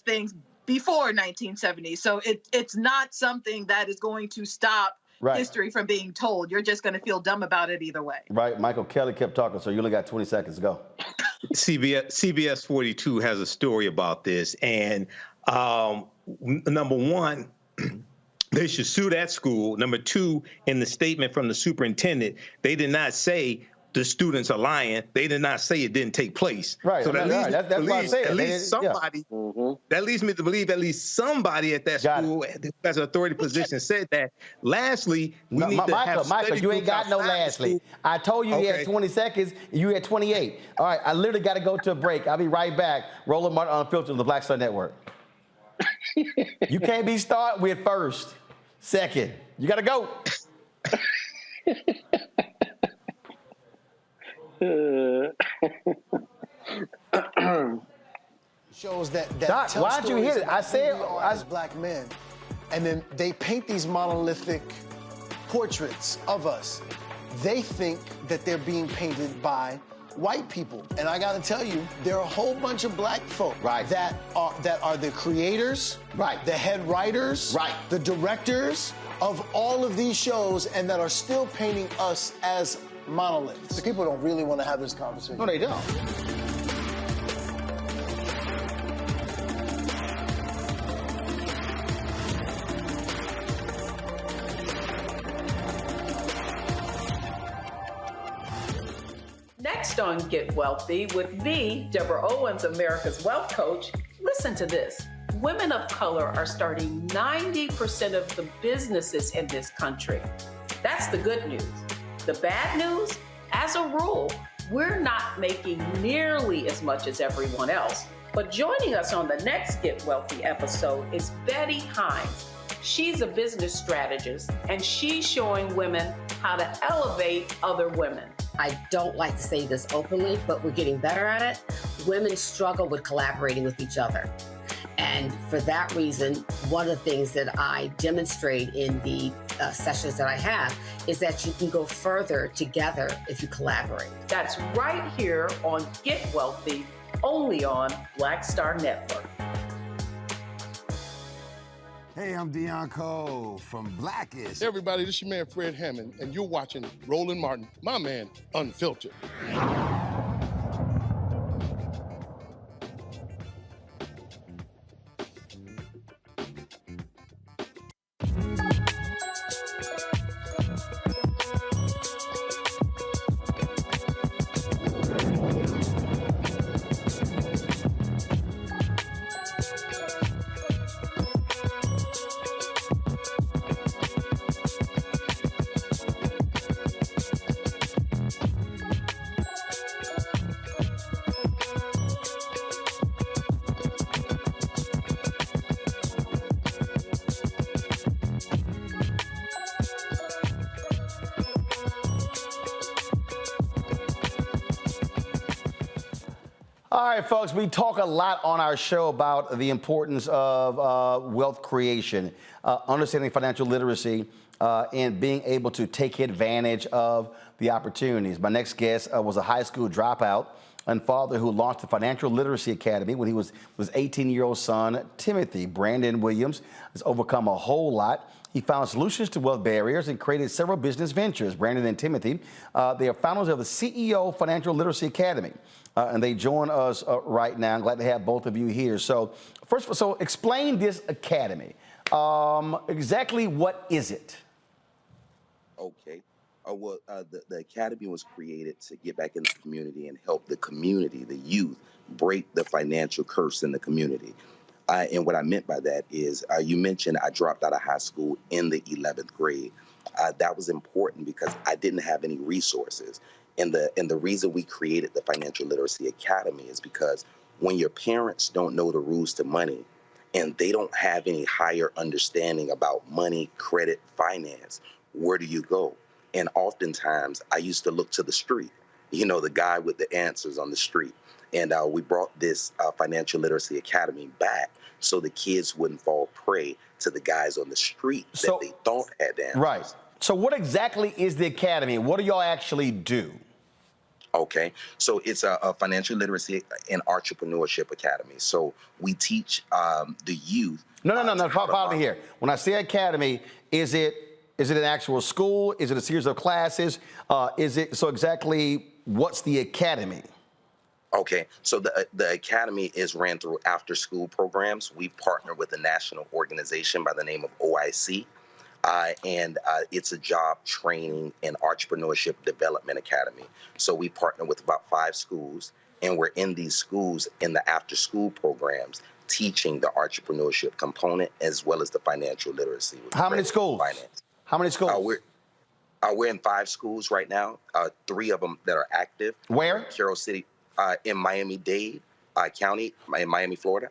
things before 1970. So it's not something that is going to stop history from being told. You're just going to feel dumb about it either way. Right. Michael Kelly kept talking, so you only got 20 seconds to go. CBS 42 has a story about this, and number one, they should sue that school. Number two, in the statement from the superintendent, they did not say the students are lying. They did not say it didn't take place. Right. So that leads me to believe at least somebody at that school has an authority position said that. Lastly, we need to have Michael, you ain't got no lastly. I told you you had 20 seconds. You had 28. All right, I literally got to go to a break. I'll be right back. Roland Martin Unfiltered on the Black Star Network. You can't be started with first, second. You got to go. Shows that Doc, why'd you hit it? I said as black men, and then they paint these monolithic portraits of us. They think that they're being painted by white people, and I got to tell you, there are a whole bunch of black folk that are the creators, the head writers, the directors of all of these shows, and that are still painting us as monoliths. The people don't really want to have this conversation. No, they don't. Next Next on Get Wealthy with me, Deborah Owens, America's Wealth Coach. Listen to this. Women of color are starting 90% of the businesses in this country. That's the good news. The bad news, as a rule, we're not making nearly as much as everyone else. But joining us on the next Get Wealthy episode is Betty Hines. She's a business strategist, and she's showing women how to elevate other women. I don't like to say this openly, but we're getting better at it. Women struggle with collaborating with each other. And for that reason, one of the things that I demonstrate in the sessions that I have is that you can go further together if you collaborate. That's right here on Get Wealthy, only on Black Star Network. Hey, I'm Deion Cole from Blackish. Hey everybody, this is your man Fred Hammond, and you're watching Roland Martin, my man, Unfiltered. All right, folks, we talk a lot on our show about the importance of wealth creation, understanding financial literacy, and being able to take advantage of the opportunities. My next guest was a high school dropout and father who launched the Financial Literacy Academy when he was 18-year-old son, Timothy. Brandon Williams has overcome a whole lot. He found solutions to wealth barriers and created several business ventures. Brandon and Timothy, they are founders of the CEO Financial Literacy Academy. And they join us right now. I'm glad to have both of you here. So first of all, so explain this academy. Exactly what is it? Okay. The academy was created to get back in the community and help the community, the youth, break the financial curse in the community. And what I meant by that is, you mentioned I dropped out of high school in the 11th grade. That was important because I didn't have any resources. And the reason we created the Financial Literacy Academy is because when your parents don't know the rules to money and they don't have any higher understanding about money, credit, finance, where do you go? And oftentimes I used to look to the street, you know, the guy with the answers on the street. And we brought this Financial Literacy Academy back so the kids wouldn't fall prey to the guys on the street that they thought had the answers. Right. So what exactly is the academy? What do y'all actually do? Okay, so it's a financial literacy and entrepreneurship academy. So we teach the youth. No. Follow me here. When I say academy, is it an actual school? Is it a series of classes? Exactly what's the academy? Okay, so the academy is ran through after-school programs. We partner with a national organization by the name of OIC. And it's a job training and entrepreneurship development academy. So we partner with about 5 schools, and we're in these schools in the after-school programs teaching the entrepreneurship component as well as the financial literacy. How many schools? Finance. How many schools? We're in 5 schools right now. 3 of them that are active. Where? Carroll City, in Miami-Dade County, in Miami, Florida.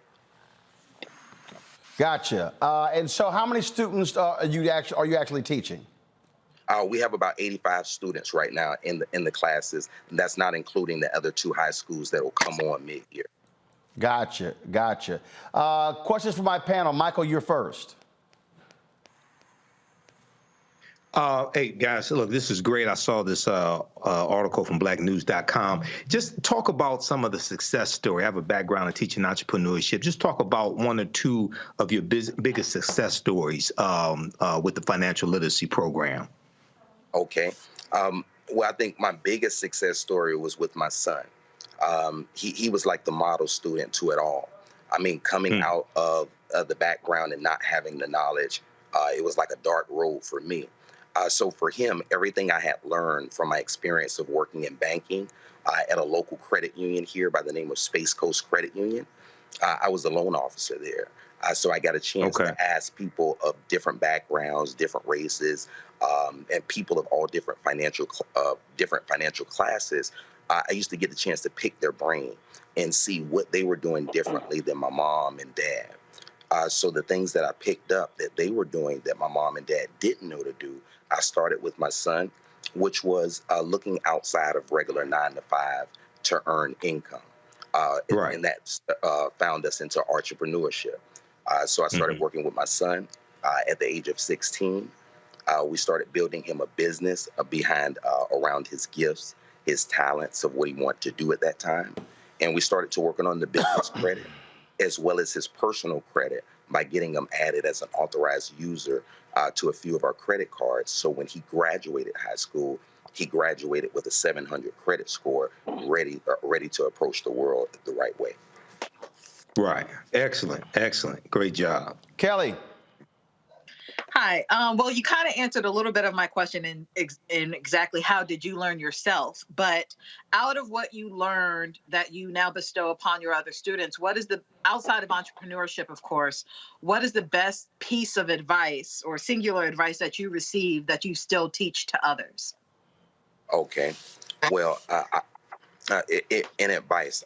Gotcha. And so how many students are you actually teaching? We have about 85 students right now in the classes. And that's not including the other 2 high schools that will come on mid-year. Gotcha. Questions for my panel. Michael, you're first. Hey, guys, look, this is great. I saw this article from blacknews.com. Just talk about some of the success story. I have a background in teaching entrepreneurship. Just talk about 1 or 2 of your biggest success stories with the financial literacy program. Okay. Well, I think my biggest success story was with my son. He was like the model student to it all. I mean, coming out of the background and not having the knowledge, it was like a dark road for me. So for him, everything I had learned from my experience of working in banking at a local credit union here by the name of Space Coast Credit Union, I was a loan officer there. So I got a chance to ask people of different backgrounds, different races, and people of all different financial classes. I used to get the chance to pick their brain and see what they were doing differently than my mom and dad. So the things that I picked up that they were doing that my mom and dad didn't know to do, I started with my son, which was looking outside of regular 9 to 5 to earn income. And that found us into entrepreneurship. So I started working with my son at the age of 16. We started building him a business around his gifts, his talents of what he wanted to do at that time. And we started to work on the business credit as well as his personal credit by getting him added as an authorized user to a few of our credit cards. So when he graduated high school, he graduated with a 700 credit score, ready to approach the world the right way. Right. Excellent. Excellent. Great job. Kelly. Hi. Well, you kind of answered a little bit of my question in exactly how did you learn yourself, but out of what you learned that you now bestow upon your other students, what is outside of entrepreneurship, of course, what is the best piece of advice or singular advice that you received that you still teach to others? Okay. Well, in advice,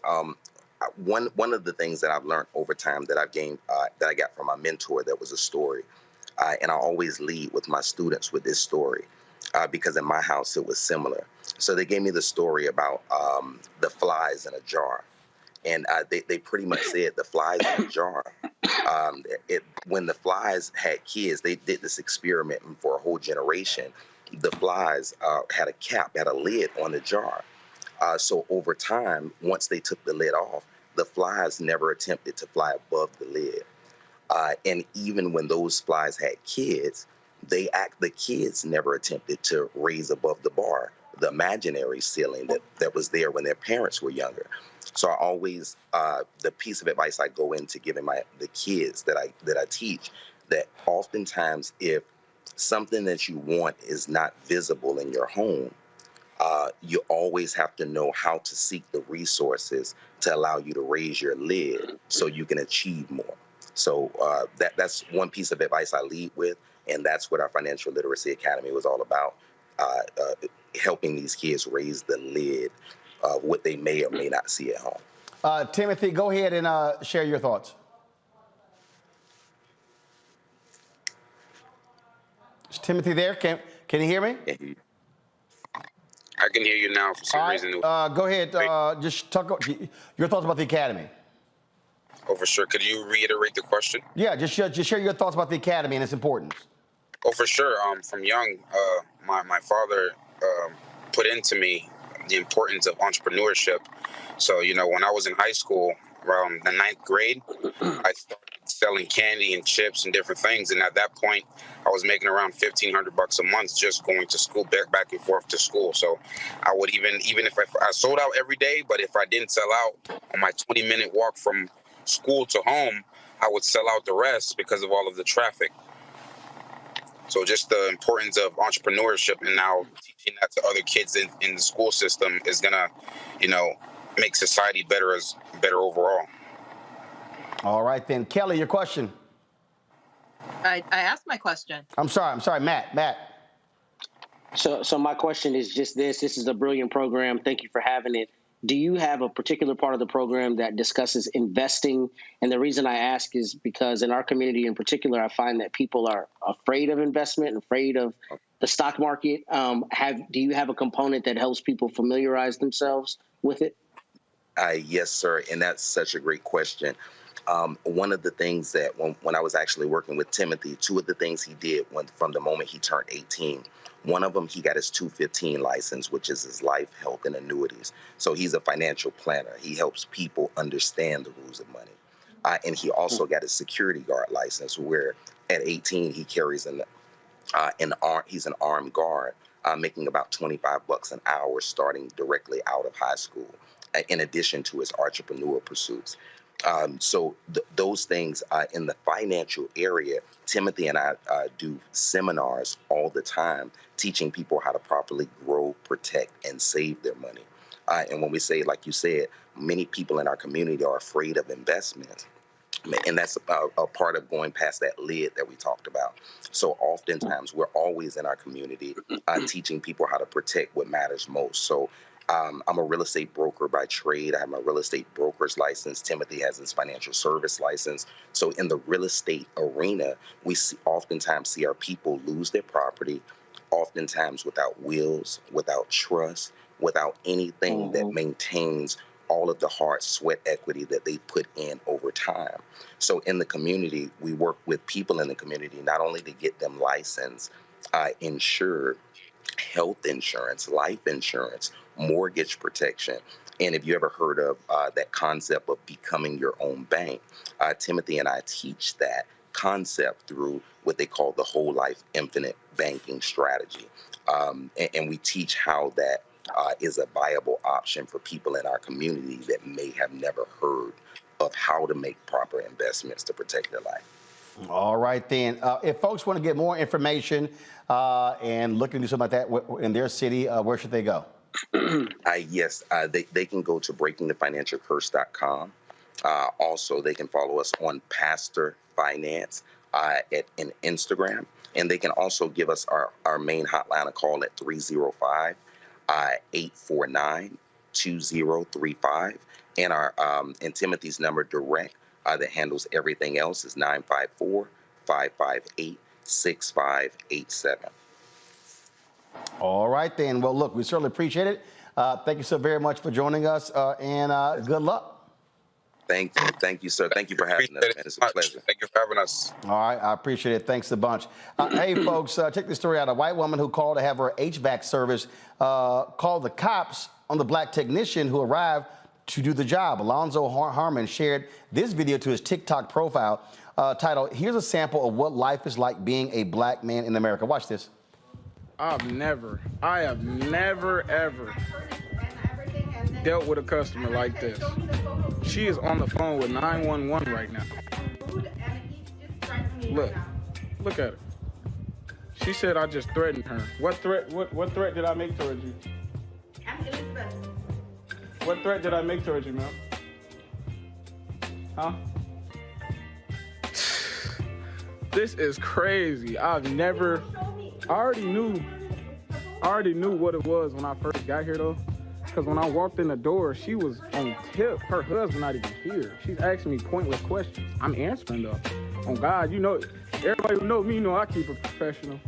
one of the things that I've learned over time that I've gained, that I got from my mentor, that was a story. And I always lead with my students with this story because in my house it was similar. So they gave me the story about the flies in a jar. And they pretty much said the flies in a jar. When the flies had kids, they did this experiment for a whole generation. The flies had a lid on the jar. So over time, once they took the lid off, the flies never attempted to fly above the lid. And even when those flies had kids, the kids never attempted to raise above the bar, the imaginary ceiling that was there when their parents were younger. So I always, the piece of advice I go into giving the kids that I teach, that oftentimes if something that you want is not visible in your home, you always have to know how to seek the resources to allow you to raise your lid so you can achieve more. So that's one piece of advice I lead with, and that's what our Financial Literacy Academy was all about, helping these kids raise the lid of what they may or may not see at home. Timothy, go ahead and share your thoughts. Is Timothy there? Can you hear me? I can hear you now for some reason. Go ahead. Just talk your thoughts about the academy. Oh, for sure. Could you reiterate the question? Yeah, just share your thoughts about the academy and its importance. Oh, for sure. From young, my father put into me the importance of entrepreneurship. So, when I was in high school, around the 9th grade, I started selling candy and chips and different things. And at that point, I was making around $1,500 a month just going to school, back and forth to school. So I would even if I sold out every day, but if I didn't sell out on my 20-minute walk from school to home, I would sell out the rest because of all of the traffic. So just the importance of entrepreneurship, and now teaching that to other kids in the school system is gonna, make society better overall. All right then, Kelly, your question. I asked my question. I'm sorry, Matt. So my question is just this. This is a brilliant program. Thank you for having it. Do you have a particular part of the program that discusses investing? And the reason I ask is because in our community in particular, I find that people are afraid of investment and afraid of the stock market. Do you have a component that helps people familiarize themselves with it? Yes, sir. And that's such a great question. One of the things that when I was actually working with Timothy, two of the things he did from the moment he turned 18, one of them, he got his 215 license, which is his life, health, and annuities. So he's a financial planner. He helps people understand the rules of money. And he also got his security guard license, where at 18, he carries he's an armed guard, making about $25 an hour starting directly out of high school, in addition to his entrepreneur pursuits. So those things in the financial area, Timothy and I do seminars all the time, teaching people how to properly grow, protect, and save their money. And when we say, like you said, many people in our community are afraid of investments. And that's a part of going past that lid that we talked about. So oftentimes we're always in our community teaching people how to protect what matters most. So I'm a real estate broker by trade. I have my real estate broker's license. Timothy has his financial service license. So in the real estate arena, we oftentimes see our people lose their property, oftentimes without wills, without trust, without anything that maintains all of the hard sweat equity that they put in over time. So in the community, we work with people in the community, not only to get them licensed, insured, health insurance, life insurance, mortgage protection. And if you ever heard of that concept of becoming your own bank, Timothy and I teach that concept through what they call the whole life infinite banking strategy. And we teach how that is a viable option for people in our community that may have never heard of how to make proper investments to protect their life. All right, then. If folks want to get more information and looking to do something like that in their city, where should they go? Yes, they can go to breakingthefinancialcurse.com. Also, they can follow us on Pastor Finance in Instagram. And they can also give us our main hotline a call at 305-849-2035. And our and Timothy's number direct that handles everything else is 954-558-6587. All right, then. Well, look, we certainly appreciate it. Thank you so very much for joining us, and good luck. Thank you, sir. Thank you for having us, man. It's a pleasure. Thank you for having us. All right, I appreciate it. Thanks a bunch. Hey, folks, check this story out. A white woman who called to have her HVAC service called the cops on the black technician who arrived to do the job. Alonzo Harmon shared this video to his TikTok profile titled, "Here's a sample of what life is like being a black man in America." Watch this. I have never, ever dealt with a customer like this. She is on the phone with 911 right now. Look at her. She said I just threatened her. What threat did I make towards you? What threat did I make towards you, ma'am? Huh? This is crazy. I already knew what it was when I first got here, though. Because when I walked in the door, she was on tip. Her husband not even here. She's asking me pointless questions. I'm answering, though. On God, you know, everybody who knows me know I keep it professional.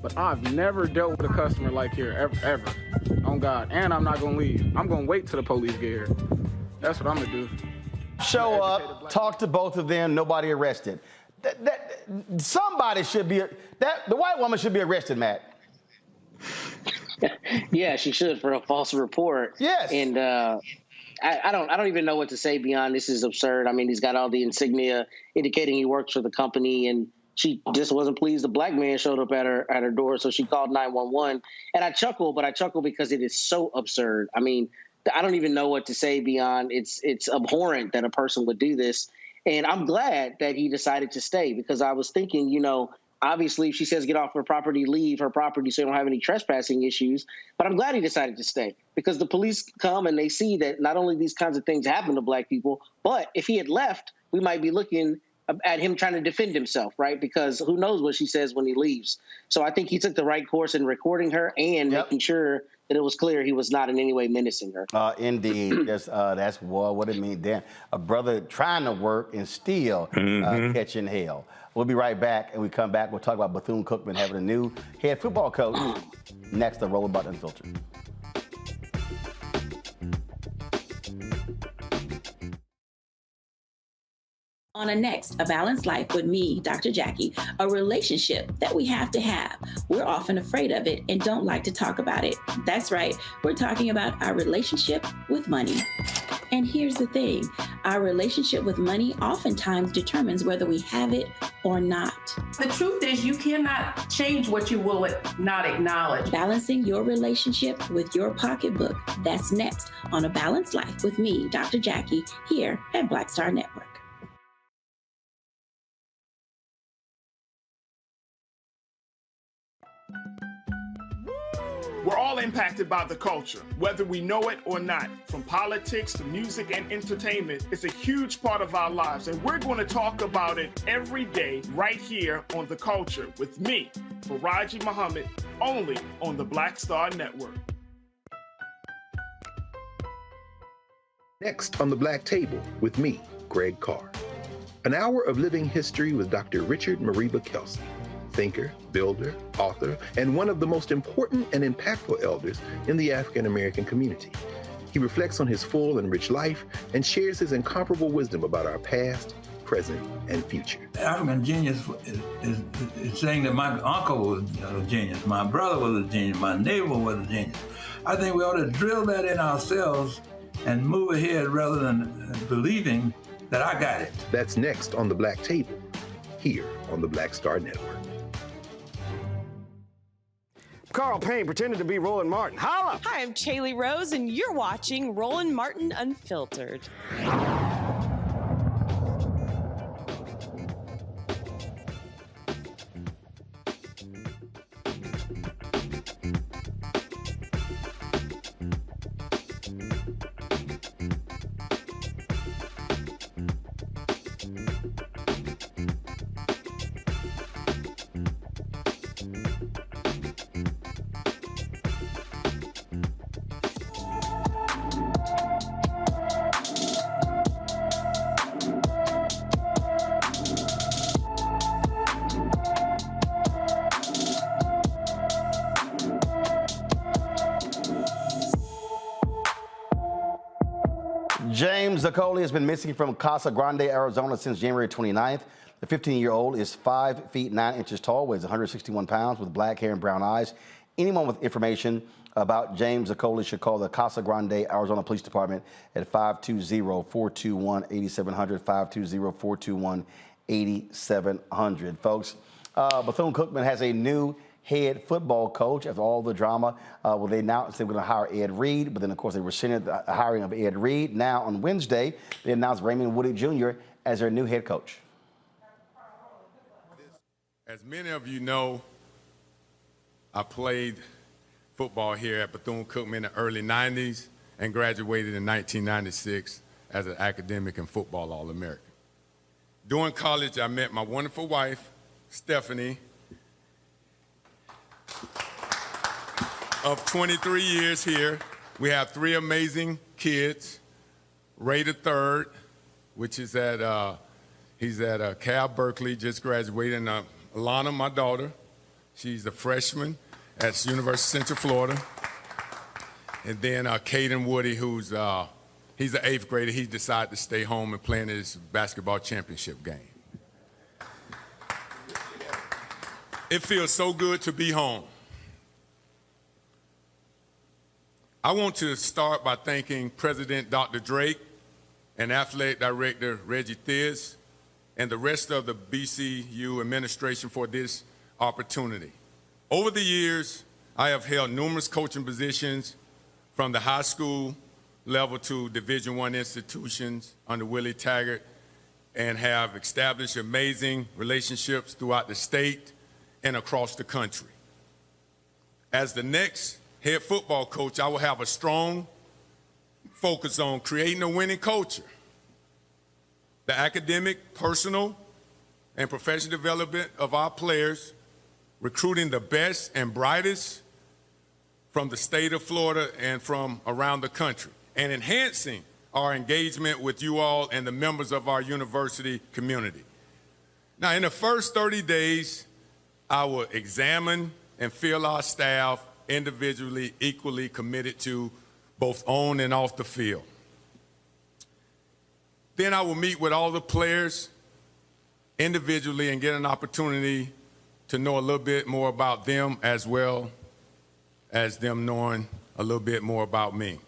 But I've never dealt with a customer like here, ever. On God. And I'm not going to leave. I'm going to wait till the police get here. That's what I'm going to do. Show up, talk to both of them, nobody arrested. Somebody should be, the white woman should be arrested, Matt. Yeah, she should for a false report. Yes. And I don't even know what to say beyond this is absurd. I mean, he's got all the insignia indicating he works for the company, and she just wasn't pleased. The black man showed up at her door, so she called 911. And I chuckle because it is so absurd. I mean, I don't even know what to say beyond it's abhorrent that a person would do this. And I'm glad that he decided to stay, because I was thinking, you know, obviously if she says get off her property, leave her property so you don't have any trespassing issues. But I'm glad he decided to stay, because the police come and they see that not only these kinds of things happen to black people, but if he had left, we might be looking at him trying to defend himself, right? Because who knows what she says when he leaves. So I think he took the right course in recording her and making sure that it was clear he was not in any way menacing her. Indeed. That's what it means. Damn, a brother trying to work and still catching hell. We'll be right back, and we come back. We'll talk about Bethune-Cookman having a new head football coach. Next, the Roll About Unfiltered. On a next, A Balanced Life with me, Dr. Jackie, a relationship that we have to have. We're often afraid of it and don't like to talk about it. That's right, we're talking about our relationship with money. And here's the thing, our relationship with money oftentimes determines whether we have it or not. The truth is you cannot change what you will not acknowledge. Balancing your relationship with your pocketbook. That's next on A Balanced Life with me, Dr. Jackie, here at Black Star Network. We're all impacted by the culture, whether we know it or not. From politics to music and entertainment, it's a huge part of our lives, and we're going to talk about it every day right here on The Culture with me, Faraji Muhammad, only on the Black Star Network. Next on the Black Table with me, Greg Carr. An hour of living history with Dr. Richard Mariba Kelsey, thinker, builder, author, and one of the most important and impactful elders in the African American community. He reflects on his full and rich life and shares his incomparable wisdom about our past, present, and future. African genius is saying that my uncle was a genius, my brother was a genius, my neighbor was a genius. I think we ought to drill that in ourselves and move ahead rather than believing that I got it. That's next on the Black Table, here on the Black Star Network. Carl Payne pretended to be Roland Martin. Holla! Hi, I'm Chaley Rose, and you're watching Roland Martin Unfiltered. James Zacoli has been missing from Casa Grande, Arizona since January 29th. The 15-year-old is 5 feet 9 inches tall, weighs 161 pounds, with black hair and brown eyes. Anyone with information about James Zacoli should call the Casa Grande, Arizona Police Department at 520-421-8700, 520-421-8700. Folks, Bethune-Cookman has a new head football coach after all the drama. Well, they announced they were going to hire Ed Reed, but then, of course, they rescinded the hiring of Ed Reed. Now, on Wednesday, they announced Raymond Woody Jr. as their new head coach. As many of you know, I played football here at Bethune-Cookman in the early 90s and graduated in 1996 as an academic and football All-American. During college, I met my wonderful wife, Stephanie, of 23 years here. We have 3 amazing kids. Ray the third, which is he's at Cal Berkeley, just graduated. And Alana, my daughter, she's a freshman at University of Central Florida. And then Caden Woody, who's he's an 8th grader. He decided to stay home and play in his basketball championship game. It feels so good to be home. I want to start by thanking President Dr. Drake and Athletic Director Reggie Thiz and the rest of the BCU administration for this opportunity. Over the years, I have held numerous coaching positions from the high school level to Division I institutions under Willie Taggart and have established amazing relationships throughout the state and across the country. As the next head football coach, I will have a strong focus on creating a winning culture, the academic, personal, and professional development of our players, recruiting the best and brightest from the state of Florida and from around the country, and enhancing our engagement with you all and the members of our university community. Now, in the first 30 days, I will examine and feel our staff individually equally committed to both on and off the field. Then I will meet with all the players individually and get an opportunity to know a little bit more about them as well as them knowing a little bit more about me.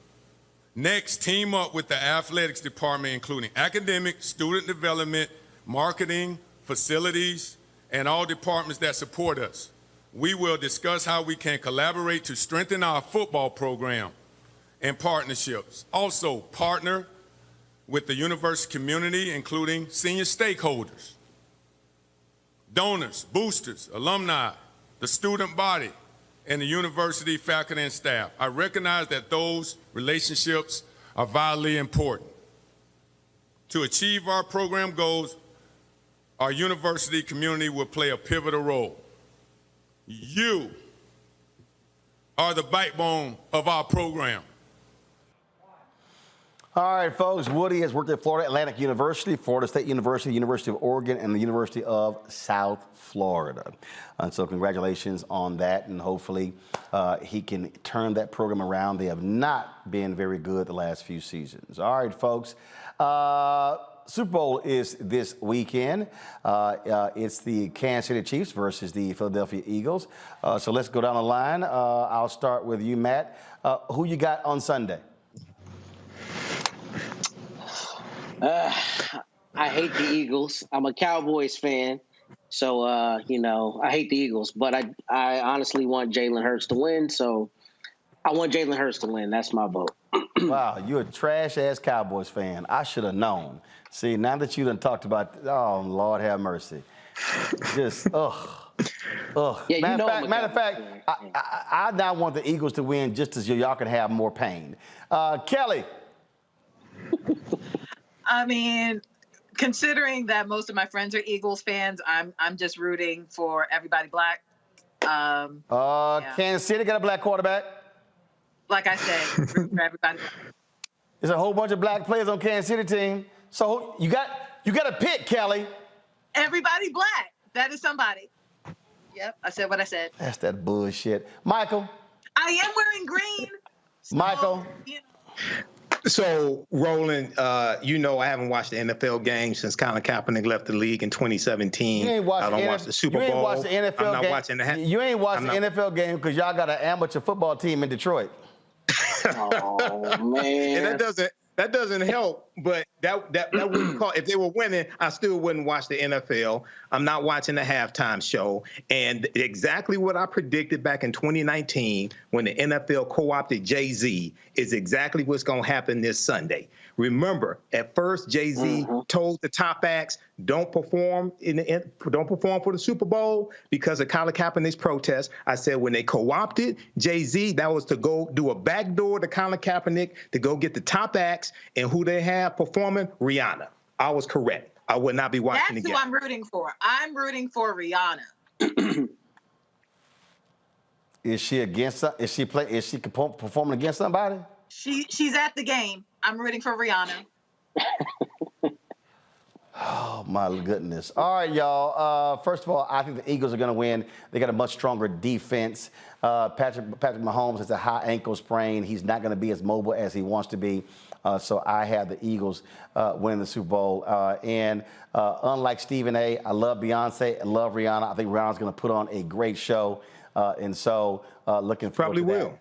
Next, team up with the athletics department, including academic, student development, marketing, facilities, and all departments that support us. We will discuss how we can collaborate to strengthen our football program and partnerships. Also, partner with the university community, including senior stakeholders, donors, boosters, alumni, the student body, and the university faculty and staff. I recognize that those relationships are vitally important. To achieve our program goals, our university community will play a pivotal role. You are the backbone of our program. All right, folks. Woody has worked at Florida Atlantic University, Florida State University, University of Oregon, and the University of South Florida. And so congratulations on that, and hopefully he can turn that program around. They have not been very good the last few seasons. All right, folks. Super Bowl is this weekend. It's the Kansas City Chiefs versus the Philadelphia Eagles. So let's go down the line. I'll start with you, Matt. Who you got on Sunday? I hate the Eagles. I'm a Cowboys fan, so I hate the Eagles. But I honestly want Jalen Hurts to win, so I want Jalen Hurts to win. That's my vote. Wow, you're a trash-ass Cowboys fan. I should have known. See, now that you done talked about, oh, Lord have mercy. Just, ugh. Yeah, matter of fact, I now want the Eagles to win just as y'all can have more pain. Kelly. I mean, considering that most of my friends are Eagles fans, I'm just rooting for everybody black. Yeah. Kansas City got a black quarterback. Like I said, rooting for everybody black. There's a whole bunch of black players on Kansas City team. So you got to pick, Kelly. Everybody black. That is somebody. Yep, I said what I said. That's that bullshit. Michael. I am wearing green. So, Michael. So, Roland, I haven't watched the NFL game since Colin Kaepernick left the league in 2017. You ain't watched I don't watch the Super Bowl. You ain't watched the NFL I'm not game. watching the You ain't watched the NFL game because y'all got an amateur football team in Detroit. Oh, man. And that doesn't help, but that wouldn't call, if they were winning, I still wouldn't watch the NFL. I'm not watching the halftime show. And exactly what I predicted back in 2019 when the NFL co-opted Jay-Z is exactly what's going to happen this Sunday. Remember, at first Jay-Z told the top acts, don't perform for the Super Bowl because of Colin Kaepernick's protest. I said when they co-opted Jay-Z, that was to go do a backdoor to Colin Kaepernick to go get the top acts, and who they have performing? Rihanna. I was correct. I would not be watching That's again. who I'm rooting for. I'm rooting for Rihanna. Is she performing against somebody? She's at the game. I'm rooting for Rihanna. Oh, my goodness. All right, y'all. First of all, I think the Eagles are going to win. They got a much stronger defense. Patrick Mahomes has a high ankle sprain. He's not going to be as mobile as he wants to be. So I have the Eagles winning the Super Bowl. And unlike Stephen A., I love Beyonce. I love Rihanna. I think Rihanna's going to put on a great show. And so looking forward to that. Probably will.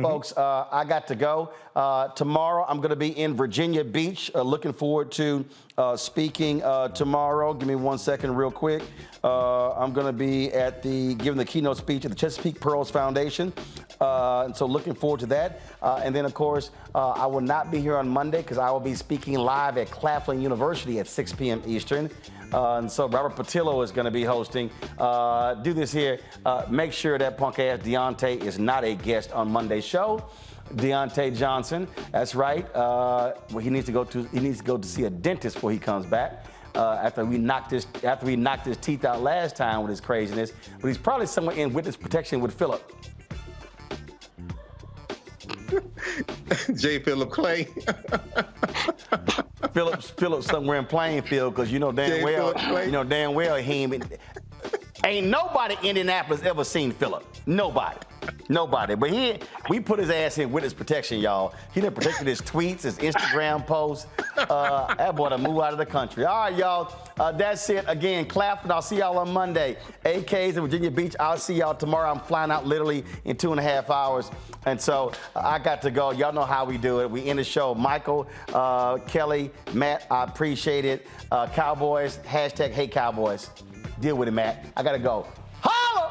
Folks, I got to go. Tomorrow, I'm going to be in Virginia Beach. Looking forward to speaking tomorrow. Give me 1 second real quick. I'm going to be giving the keynote speech at the Chesapeake Pearls Foundation. And so looking forward to that. And then, of course, I will not be here on Monday because I will be speaking live at Claflin University at 6 p.m. Eastern. And so Robert Patillo is going to be hosting. Do this here. Make sure that punk-ass Deontay is not a guest on Monday's show. Deontay Johnson, that's right. He needs to go to see a dentist before he comes back. After we knocked his teeth out last time with his craziness. But he's probably somewhere in witness protection with Philip. J. Philip Clay. Philip somewhere in Plainfield, because you know damn well he ain't nobody in Indianapolis ever seen Philip. Nobody. Nobody. But we put his ass in witness protection, y'all. He done protected his tweets, his Instagram posts. That boy done move out of the country. All right, y'all. That's it. Again, Claflin, I'll see y'all on Monday. AK's in Virginia Beach. I'll see y'all tomorrow. I'm flying out literally in 2.5 hours. And so I got to go. Y'all know how we do it. We end the show. Michael, Kelly, Matt, I appreciate it. Cowboys, hashtag hate Cowboys. Deal with it, Matt. I got to go. Holla!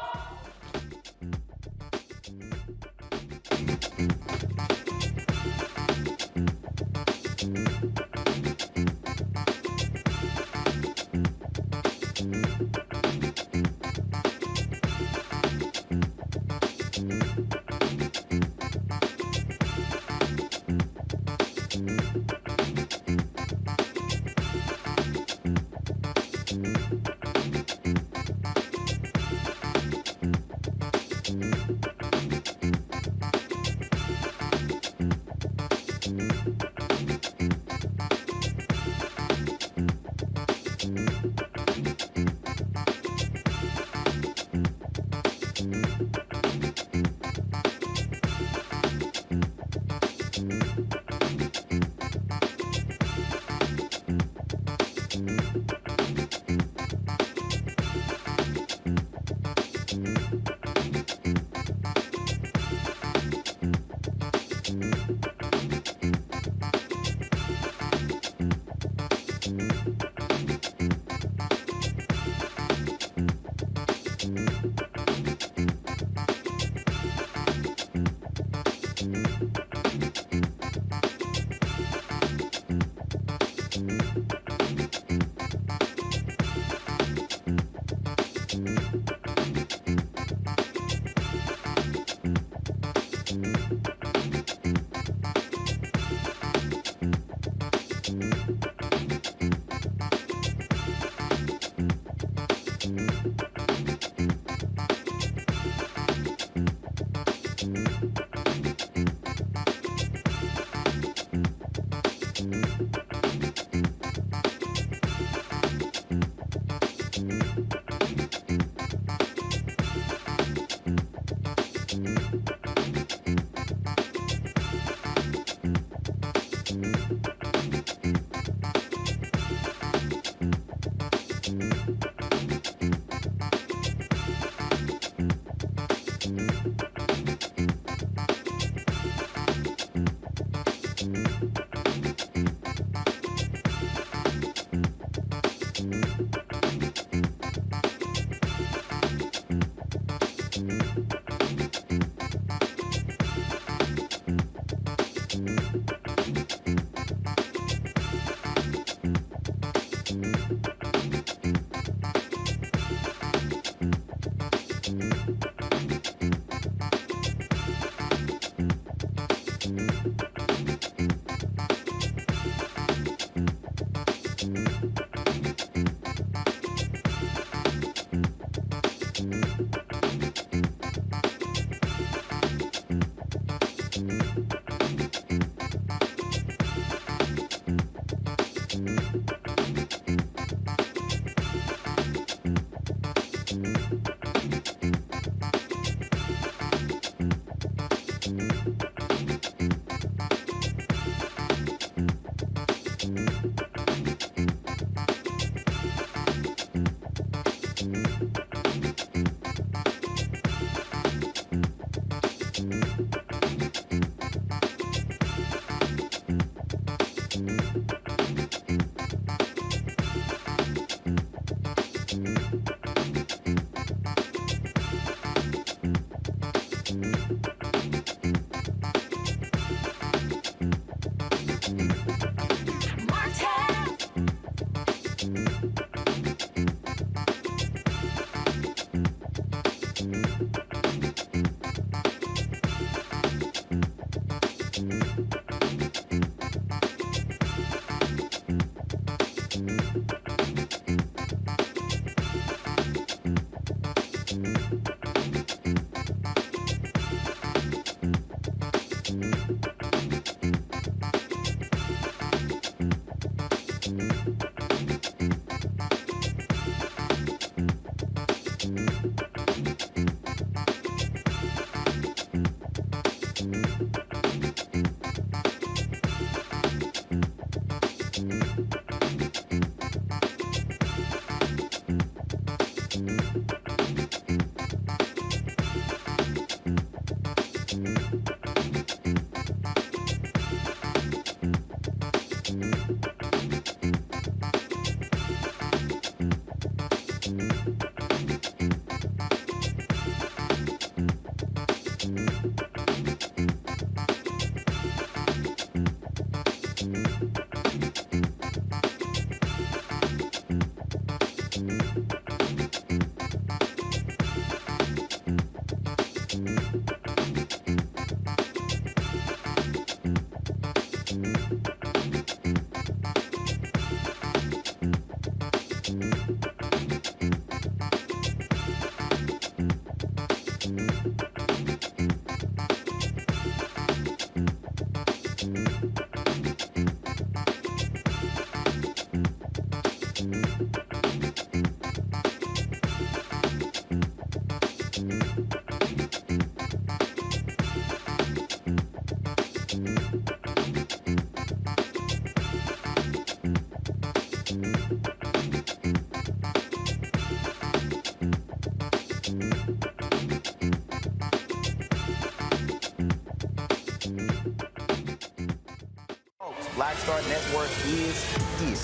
is here.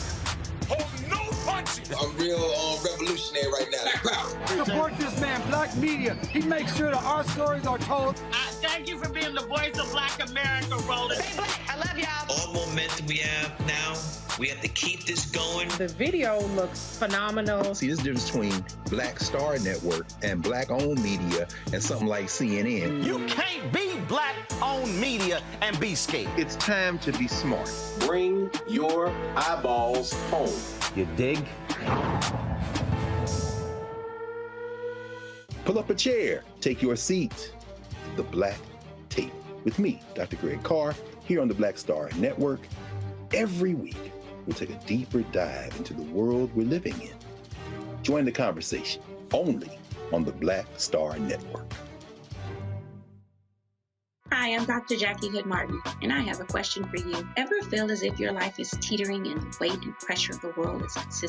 I'm real revolutionary right now. Support this man, Black media. He makes sure that our stories are told. Thank you for being the voice of Black America, Roland. Stay Black. I love y'all. All momentum we have now, we have to keep this going. The video looks phenomenal. See, this difference between Black Star Network and Black-owned media and something like CNN. You can't be Black-owned media and be scared. It's time to be smart. Bring your eyeballs home. You dig? Pull up a chair, take your seat at the Black Table with me, Dr. Greg Carr, here on the Black Star Network. Every week, we'll take a deeper dive into the world we're living in. Join the conversation only on the Black Star Network. Hi, I'm Dr. Jackie Hood Martin, and I have a question for you. Ever feel as if your life is teetering and the weight and pressure of the world is consistent?